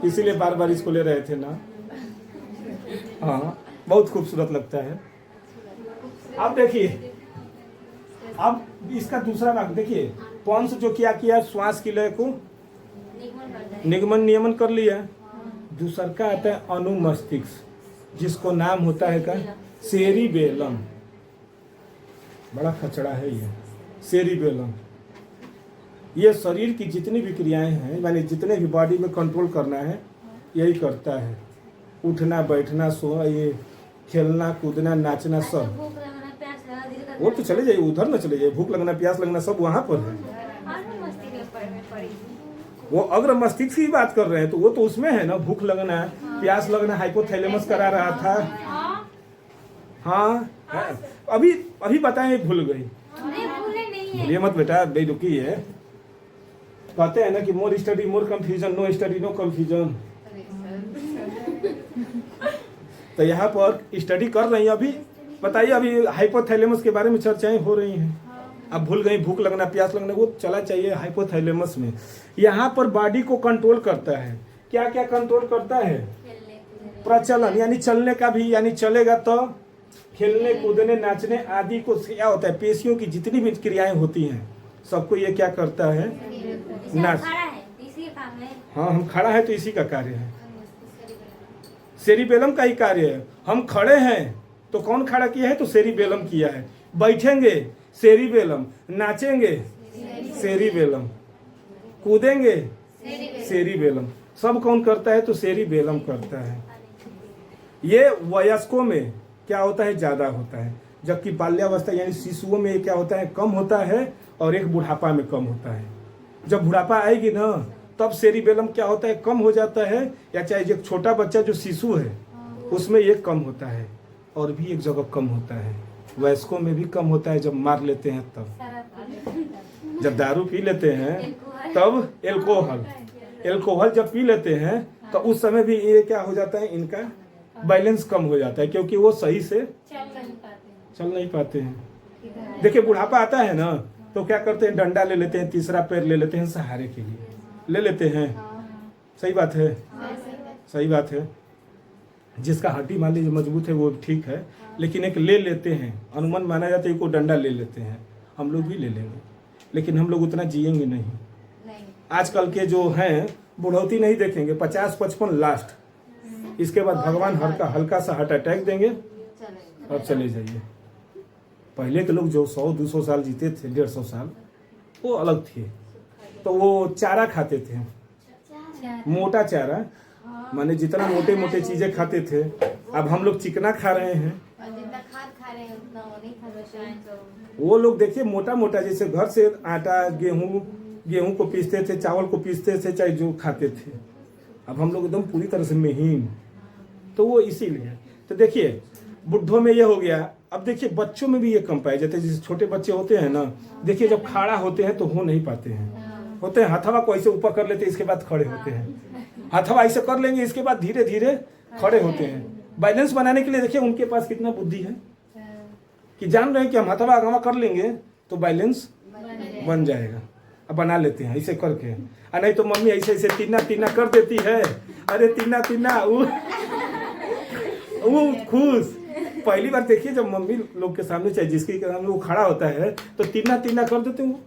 इसीलिए बार बार इसको ले रहे थे ना। हाँ, बहुत खूबसूरत लगता है। अब देखिए, अब इसका दूसरा भाग देखिए। पॉन्स जो किया श्वास की लय को निगमन नियमन कर लिया। दूसरा का आता है अनुमस्तिष्क, जिसको नाम होता है का सेरिबेलम। बड़ा खचड़ा है ये सेरिबेलम। ये शरीर की जितनी भी क्रियाएं हैं, यानी जितने भी बॉडी में कंट्रोल करना है, यही करता है। उठना, बैठना, सो, ये खेलना, कूदना, नाचना, सब। वो तो चले जाइए, उधर न चले जाइए। भूख लगना, प्यास लगना, सब वहां पर है। वो अग्र मस्तिष्क की बात कर रहे हैं, तो वो तो उसमें है ना। भूख लगना, प्यास लगना, हाइपोथैलेमस करा रहा था। हाँ, अभी बताएं, भूल गई। भूलिए मत बेटा, बेरुकी है। कहते हैं ना कि more study more confusion, no study no confusion. तो यहाँ पर स्टडी कर रही हैं अभी। बताइए, अभी हाइपोथैलेमस के बारे में चर्चाएं हो रही हैं। अब भूल गई, भूख लगना, प्यास लगना, वो चला चाहिए हाइपोथैलेमस में। यहाँ पर बॉडी को कंट्रोल करता है। क्या क्या कंट्रोल करता है? प्रचलन, यानी चलने का भी, यानी चलेगा तो खेलने, कूदने, नाचने आदि को क्या होता है? पेशियों की जितनी भी क्रियाएं होती हैं, सबको ये क्या करता है? नाच। हाँ, हम खड़ा है तो इसी का कार्य है, सेरिबेलम का ही कार्य है। हम खड़े हैं तो कौन खड़ा किया है? तो सेरिबेलम किया है। बैठेंगे, सेरिबेलम। नाचेंगे, सेरिबेलम। कूदेंगे, सेरिबेलम। सब कौन करता है? तो सेरिबेलम करता है। ये वयस्कों में क्या होता है? ज्यादा होता है, जबकि बाल्यावस्था यानी शिशुओं में क्या होता है? कम होता है, और एक बुढ़ापा में कम होता है। जब बुढ़ापा आएगी ना, तब सेरिबेलम क्या होता है? कम हो जाता है। या चाहे एक छोटा बच्चा जो शिशु है, उसमें ये कम होता है, और भी एक जगह कम होता है। वयस्कों में भी कम होता है, जब मार लेते हैं तब। जब दारू पी लेते हैं तब एल्कोहल जब पी लेते हैं, तो उस समय भी ये क्या हो जाता है? इनका बैलेंस कम हो जाता है, क्योंकि वो सही से चल नहीं पाते हैं। देखिए, बुढ़ापा आता है ना, तो क्या करते हैं? डंडा ले लेते हैं, तीसरा पैर ले लेते हैं, सहारे के लिए ले लेते हैं। सही बात है, सही बात है। जिसका हड्डी मान लीजिए मजबूत है वो ठीक है, लेकिन एक ले लेते हैं, अनुमान माना जाता है, को डंडा ले लेते हैं। हम लोग भी ले लेंगे, लेकिन हम लोग उतना जिएंगे नहीं। आजकल के जो हैं बुढ़ौती नहीं देखेंगे, 50-55 लास्ट। इसके बाद भगवान हल्का सा हार्ट अटैक देंगे और चले जाइए। पहले के लोग जो 100-200 साल जीते थे, 150 साल, वो अलग थे। तो वो चारा खाते थे, मोटा चारा, माने जितना मोटे मोटे चीजें खाते थे। अब हम लोग चिकना खा रहे हैं, वो लोग देखिए मोटा मोटा, जैसे घर से आटा, गेहूं को पीसते थे, चावल को पीसते थे, चाहे जो खाते थे। अब हम लोग एकदम पूरी तरह से महीन। तो वो इसीलिए। तो देखिए, बुढ़ों में ये हो गया। अब देखिए, बच्चों में भी ये कम पाए जाते हैं। जैसे छोटे बच्चे होते हैं ना, देखिए जब खड़ा होते हैं तो हो नहीं पाते हैं, होते हैं हथवा को ऐसे ऊपर कर लेते हैं, इसके बाद खड़े होते हैं। हथवा ऐसे कर लेंगे, इसके बाद धीरे धीरे खड़े होते हैं। बैलेंस बनाने के लिए देखिए उनके पास कितना बुद्धि है, कि जान रहे हैं कि हम हथवा अगवा कर लेंगे तो बैलेंस बन जाएगा। अब बना लेते हैं ऐसे करके। नहीं तो मम्मी ऐसे ऐसे तीना कर देती है। अरे तीना वो खुश। पहली बार देखिए, जब मम्मी लोग के सामने, चाहे जिसके सामने वो खड़ा होता है, तो तीना कर देते हैं,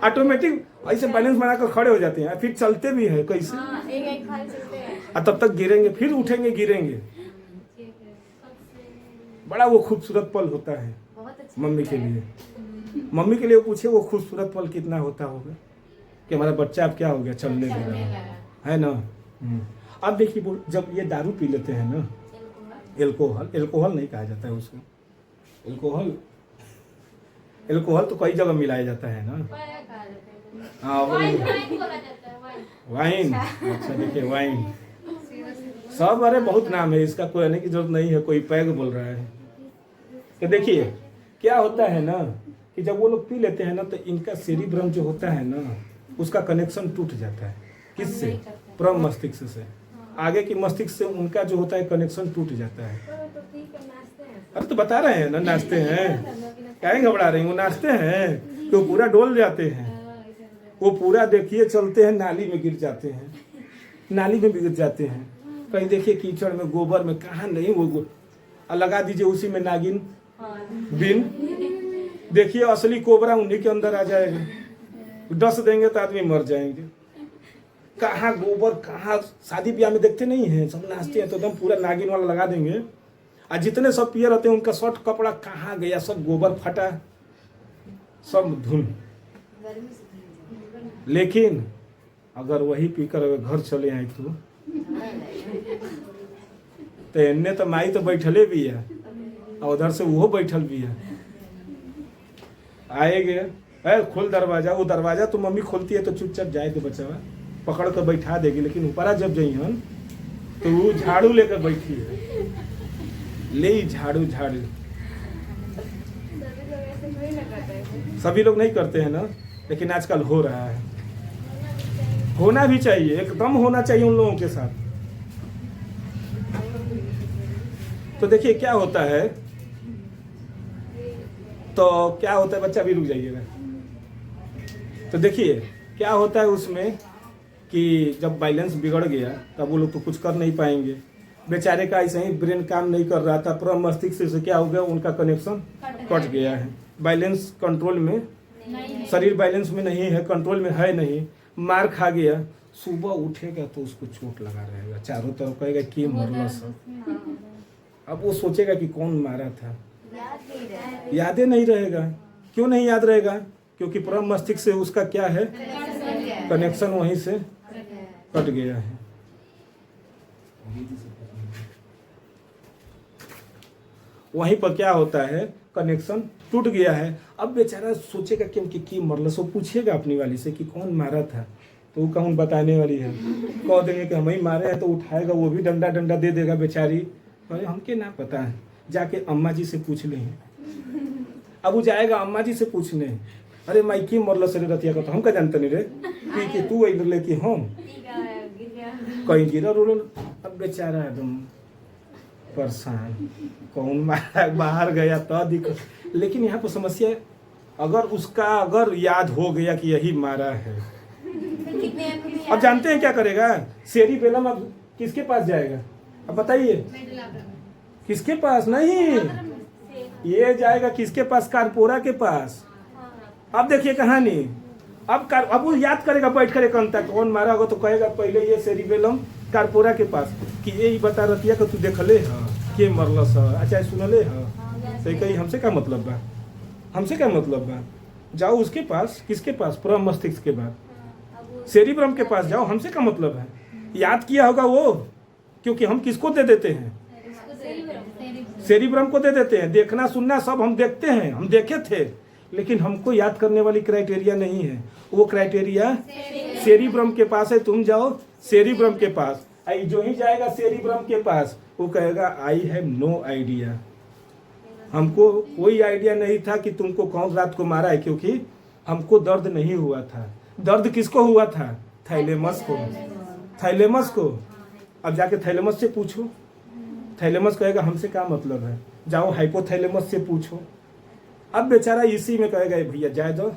ऑटोमेटिक ऐसे बैलेंस बनाकर खड़े हो जाते हैं। फिर चलते भी है कैसे, तब तक गिरेंगे, फिर उठेंगे, गिरेंगे। बड़ा वो खूबसूरत पल होता है मम्मी के लिए। मम्मी के लिए पूछे वो खूबसूरत पल कितना होता होगा। कि हमारा बच्चा अब क्या हो गया, चलने लगा है ना। अब देखिए जब ये दारू पी लेते हैं ना, एल्कोहल नहीं कहा जाता है उसको, एल्कोहल तो कई जगह मिलाया जाता है ना। हाँ वाइन, अच्छा देखिए वाइन, सब अरे बहुत नाम है इसका, कोई आने की जरूरत नहीं है, कोई पैग बोल रहा है। तो देखिए क्या होता है ना कि जब वो लोग पी लेते हैं ना तो इनका सेरिब्रम जो होता है ना उसका कनेक्शन टूट जाता है। किससे? परम मस्तिष्क से। आगे की मस्तिष्क से उनका जो होता है कनेक्शन टूट जाता है। अरे तो बता रहे हैं ना, नाचते हैं, क्या घबरा रही वो नाचते हैं तो पूरा डोल जाते हैं, वो पूरा देखिए चलते हैं, नाली में गिर जाते हैं, गिर जाते हैं। कहीं देखिए कीचड़ में, गोबर में, कहाँ नहीं वो लगा दीजिए उसी में नागिन बिन, देखिए असली कोबरा उन्हीं के अंदर आ जाएगा, डस देंगे तो आदमी मर जाएंगे। कहाँ गोबर, कहाँ शादी ब्याह में देखते नहीं हैं, सब नाचते हैं तो एकदम पूरा नागिन वाला लगा देंगे, और जितने सब पियर रहते हैं उनका शर्ट कपड़ा कहाँ गया, सब गोबर फटा, सब धुन। लेकिन अगर वही पीकर अगर घर चले आए तो इन्ने तो माई तो बैठले भी है और उधर से वो बैठल भी है, आएगे खोल दरवाजा, वो दरवाजा तो मम्मी खोलती है तो चुपचाप जाए तो बच्चा पकड़ कर बैठा देगी, लेकिन ऊपरा जब जाइए तो वो झाड़ू लेकर बैठी है, ले झाड़ू। सभी लोग नहीं करते हैं ना, लेकिन आजकल हो रहा है, होना भी चाहिए, एकदम होना चाहिए उन लोगों के साथ। तो देखिए क्या होता है, बच्चा भी रुक जाइएगा। तो देखिए क्या होता है उसमें कि जब बैलेंस बिगड़ गया तब वो लोग तो कुछ कर नहीं पाएंगे। बेचारे का ऐसे ही ब्रेन काम नहीं कर रहा था, परम मस्तिष्क से क्या हो गया, उनका कनेक्शन कट गया है, बैलेंस कंट्रोल में, शरीर बैलेंस में नहीं है, कंट्रोल में है नहीं, मार खा गया, सुबह उठेगा तो उसको चोट लगा रहेगा, चारों तरफ कहेगा कि मरला सब। अब वो सोचेगा कि कौन मारा था, यादें नहीं रहेगा। क्यों नहीं याद रहेगा? क्योंकि परम मस्तिष्क से उसका क्या है, कनेक्शन वहीं से कट गया है। वहीं पर क्या होता है, कनेक्शन टूट गया है। अब बेचारा सोचेगा कि मरल, सो पूछेगा अपनी वाली से कि कौन मारा था, तो वो कौन बताने वाली है, कह देंगे कि हम ही मारे हैं, तो उठाएगा, वो भी डंडा दे देगा बेचारी, अरे हमके ना पता है, जाके अम्मा जी से पूछ ले। अब वो जाएगा अम्मा जी से पूछने, अरे माई की मरल से रतिया का, तो हम का जानते नहीं रे कि तू ले कि हम कहीं गिरा रोल। अब बेचारा एकदम परेशान, कौन मारा, बाहर गया तो दिक्कत। लेकिन यहाँ पर समस्या है, अगर याद हो गया कि यही मारा है, अब जानते हैं क्या करेगा, सेरिबेलम अब किसके पास जाएगा, अब बताइए, किसके पास? नहीं, ये जाएगा किसके पास, कारपोरा के पास। अब देखिए कहानी, अब वो याद करेगा बैठ कर एक तक, कौन मारा होगा तो कहेगा पहले ये सेरिबेलम कारपोरा के पास कि ये बता रतिया कि तू देख ले के मरलस, अच्छा सुन ले, सही कही, हमसे क्या मतलब बा, हमसे क्या मतलब बा, जाओ उसके पास, किसके पास, परम मस्तिष्क के बाद, सेरिब्रम के पास जाओ, हमसे क्या मतलब है। याद किया होगा वो, क्योंकि हम किसको दे देते हैं, सेरिब्रम को दे देते हैं। देखना सुनना सब हम देखते हैं, हम देखे थे, लेकिन हमको याद करने वाली क्राइटेरिया नहीं है। वो क्राइटेरिया सेरिब्रम के पास है। तुम जाओ सेरिब्रम के पास, जो ही जाएगा सेरिब्रम के पास वो कहेगा आई हैव नो आइडिया, हमको कोई आइडिया नहीं था कि तुमको कौन रात को मारा है, क्योंकि हमको दर्द नहीं हुआ था। दर्द किसको हुआ था, थैलेमस को, थैलेमस को। अब जाके थैलेमस से पूछो, थैलेमस कहेगा हमसे क्या मतलब है, जाओ हाइपोथैलेमस से पूछो। अब बेचारा इसी में कहेगा भैया जाए दो,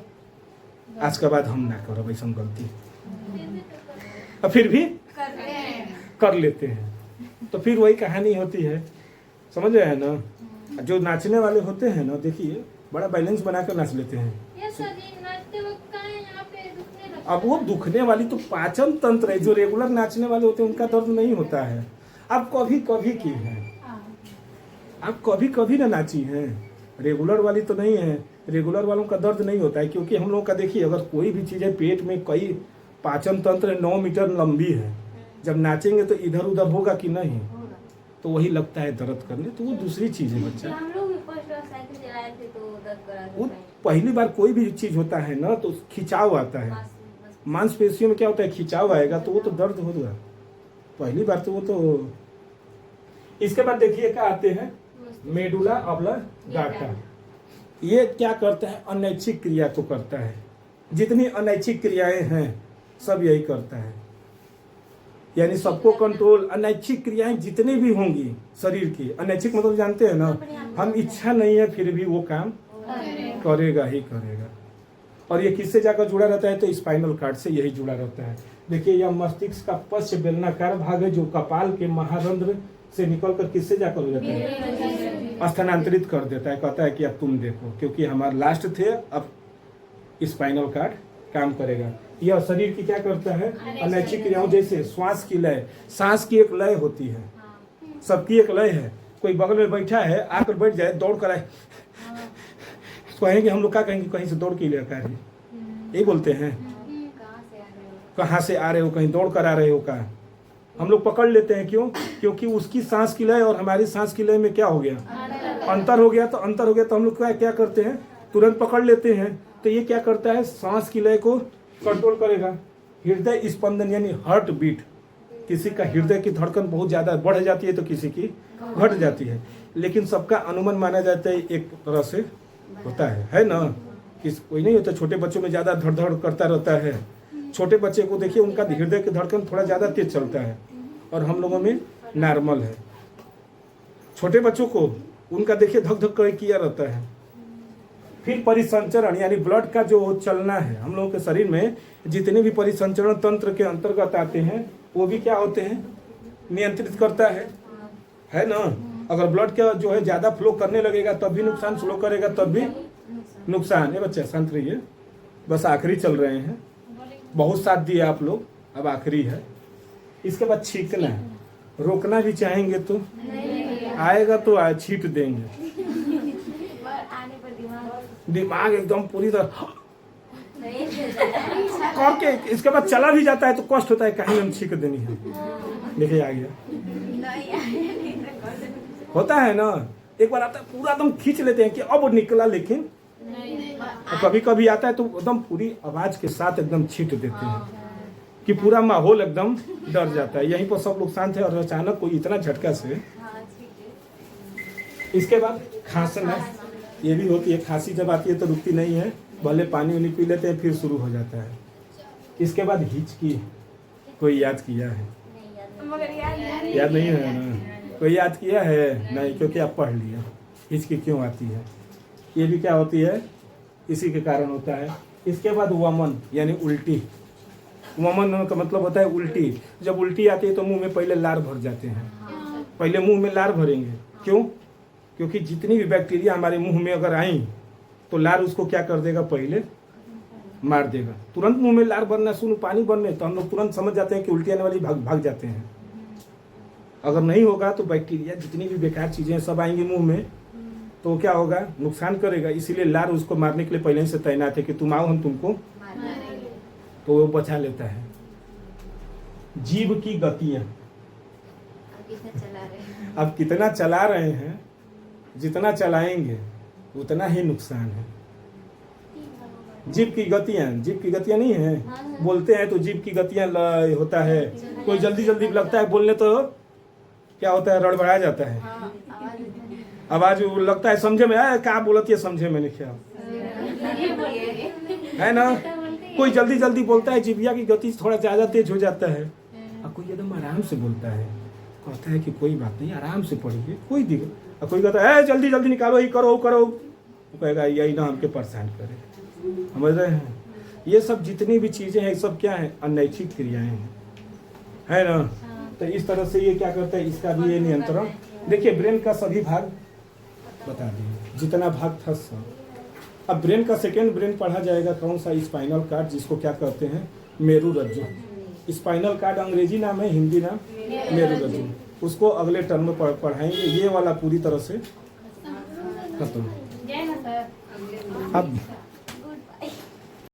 आज के बाद हम ना करो वैसा गलती, और फिर भी कर लेते हैं। तो फिर वही कहानी होती है, समझ रहे हैं ना। जो नाचने वाले होते हैं ना, देखिए बड़ा बैलेंस बनाकर नाच लेते हैं। अब वो दुखने वाली तो पाचन तंत्र है, जो रेगुलर नाचने वाले होते हैं उनका दर्द नहीं होता है। आप कभी कभी की है, आप कभी कभी ना नाची हैं, रेगुलर वाली तो नहीं है। रेगुलर वालों का दर्द नहीं होता है, क्योंकि हम लोगों का देखिए, अगर कोई भी चीज़ है पेट में, कई पाचन तंत्र 9 मीटर लंबी है, जब नाचेंगे तो इधर उधर होगा कि नहीं, तो वही लगता है दर्द करने, तो वो दूसरी चीज़ है बच्चा। हम लोग भी फर्स्ट बार साइकिल चलाए थे तो दर्द करा वो था। पहली बार कोई भी चीज़ होता है ना तो खिंचाव आता है, मांसपेशियों में क्या होता है, खिंचाव आएगा तो वो तो दर्द होगा पहली बार, तो वो तो। इसके बाद देखिए क्या आते हैं, मेडुला ऑब्लांगाटा। ये क्या करता है, अनैच्छिक क्रिया को करता है। जितनी अनैच्छिक क्रियाएं हैं सब यही करता है, यानी सबको कंट्रोल। अनैच्छिक क्रियाएं जितनी भी होंगी शरीर की, अनैच्छिक मतलब जानते हैं ना, हम इच्छा नहीं है फिर भी वो काम करेगा ही करेगा। और ये किससे जाकर जुड़ा रहता है, तो स्पाइनल कार्ड से यही जुड़ा रहता है। देखिए यह मस्तिष्क का पश्च बेलनाकार भाग है, जो कपाल के महारंध्र से निकलकर किससे जाकर हो जाता है, स्थानांतरित कर देता है। कहता है कि अब तुम देखो, क्योंकि हमारे लास्ट थे, अब स्पाइनल कार्ड काम करेगा। यह शरीर की क्या करता है, अनैच्छिक क्रियाओं, जैसे श्वास की लय। सांस की एक लय होती है, सबकी एक लय है। कोई बगल में बैठा है, आकर बैठ जाए, दौड़ कर आए, कहेंगे हम लोग क्या कहेंगे, कहीं से दौड़ के लिए आ रही, यही बोलते हैं, कहाँ से आ रहे हो, कहीं दौड़ कर आ रहे हो का। हम लोग पकड़ लेते हैं, क्यों, क्योंकि उसकी सांस की लय और हमारी सांस की लय में क्या हो गया, अंतर हो गया। तो अंतर हो गया तो हम लोग क्या करते हैं, तुरंत पकड़ लेते हैं। तो ये क्या करता है, सांस की लय को कंट्रोल करेगा। हृदय स्पंदन यानी हार्ट बीट, किसी का हृदय की धड़कन बहुत ज्यादा बढ़ जाती है तो किसी की घट जाती है, लेकिन सबका अनुमान माना जाता है एक तरह से होता है ना। किस कोई नहीं होता, छोटे बच्चों में ज्यादा धड़ धड़ करता रहता है। छोटे बच्चे को देखिए, उनका हृदय की धड़कन थोड़ा ज्यादा तेज चलता है, और हम लोगों में नॉर्मल है। छोटे बच्चों को उनका देखिए धक धक कर किया रहता है। फिर परिसंचरण यानी ब्लड का जो चलना है, हम लोगों के शरीर में जितने भी परिसंचरण तंत्र के अंतर्गत आते हैं वो भी क्या होते हैं, नियंत्रित करता है ना। अगर ब्लड का जो है ज्यादा फ्लो करने लगेगा तब भी नुकसान, स्लो करेगा तब भी नुकसान है। बच्चा शांत रहिए, बस आखिरी चल रहे हैं, बहुत साथ दिए आप लोग, अब आखिरी है। इसके बाद छींकना है, रोकना भी चाहेंगे तो आएगा तो छींट देंगे, दिमाग एकदम पूरी तरह करके। इसके बाद चला भी जाता है तो कष्ट होता है, कहीं हम छींक देनी है। देखिए आ गया, होता है ना, एक बार आता है पूरा एकदम खींच लेते हैं कि अब निकला, लेकिन तो कभी कभी आता है तो एकदम पूरी आवाज के साथ एकदम छींट देते हैं कि पूरा माहौल एकदम डर जाता है। यहीं पर सब लोग शांत है और अचानक कोई इतना झटका से। इसके बाद खांसना, ये भी होती है, खांसी जब आती है तो रुकती नहीं है, भले पानी वानी पी लेते हैं फिर शुरू हो जाता है। इसके बाद हिचकी, कोई याद किया है, याद नहीं है ना, कोई याद किया है नहीं, क्योंकि आप पढ़ लिया। हिचकी क्यों आती है, ये भी क्या होती है, इसी के कारण होता है। इसके बाद वमन यानी उल्टी। वमन का मतलब होता है उल्टी। जब उल्टी आती है तो मुंह में पहले लार भर जाते हैं, पहले मुंह में लार भरेंगे। क्यों, क्योंकि जितनी भी बैक्टीरिया हमारे मुंह में अगर आई तो लार उसको क्या कर देगा, पहले मार देगा। तुरंत मुंह में लार भरना शुरू, पानी बनने, तो हम लोग तुरंत समझ जाते हैं कि उल्टी आने वाली, भाग जाते हैं। अगर नहीं होगा तो बैक्टीरिया जितनी भी बेकार चीजें सब आएंगी मुंह में, तो क्या होगा, नुकसान करेगा। इसीलिए लार उसको मारने के लिए पहले से तैनात है कि तुम आओ हम तुमको, तो वो बचा लेता है। जीभ की गतियां, अब कितना चला रहे हैं, जितना चलाएंगे उतना ही नुकसान है। जीभ की गतियां नहीं है, बोलते हैं तो जीभ की गतियां होता है। कोई जल्दी जल्दी लगता है बोलने तो क्या होता है, रड़बड़ा जाता है, आवाज लगता है समझे में आया, क्या बोलती है समझे में नहीं, क्या है ना। कोई जल्दी जल्दी बोलता है, जीभिया की गति थोड़ा ज्यादा तेज हो जाता है, और कोई एकदम आराम से बोलता है, कहता है कि कोई बात नहीं, आराम से पढ़िए, कोई दिक्कत। और कोई कहता है जल्दी जल्दी निकालो, ये करो करो, वो कहेगा यही ना हमके परेशान करे। समझ रहे हैं, ये सब जितनी भी चीजें हैं सब क्या है, अनैच्छिक क्रियाएं हैं, है ना। तो इस तरह से ये क्या करता है, इसका भी ये नियंत्रण। देखिए ब्रेन का सभी भाग बता दिए, जितना भाग था सब। अब ब्रेन का सेकेंड ब्रेन पढ़ा जाएगा, कौन सा, स्पाइनल कार्ड, जिसको क्या कहते हैं, मेरुरज्जु। स्पाइनल कार्ड अंग्रेजी नाम है, हिंदी नाम मेरुरज्जु। उसको अगले टर्म में पढ़ाएंगे। ये वाला पूरी तरह से खत्म। है अगले महीने। अब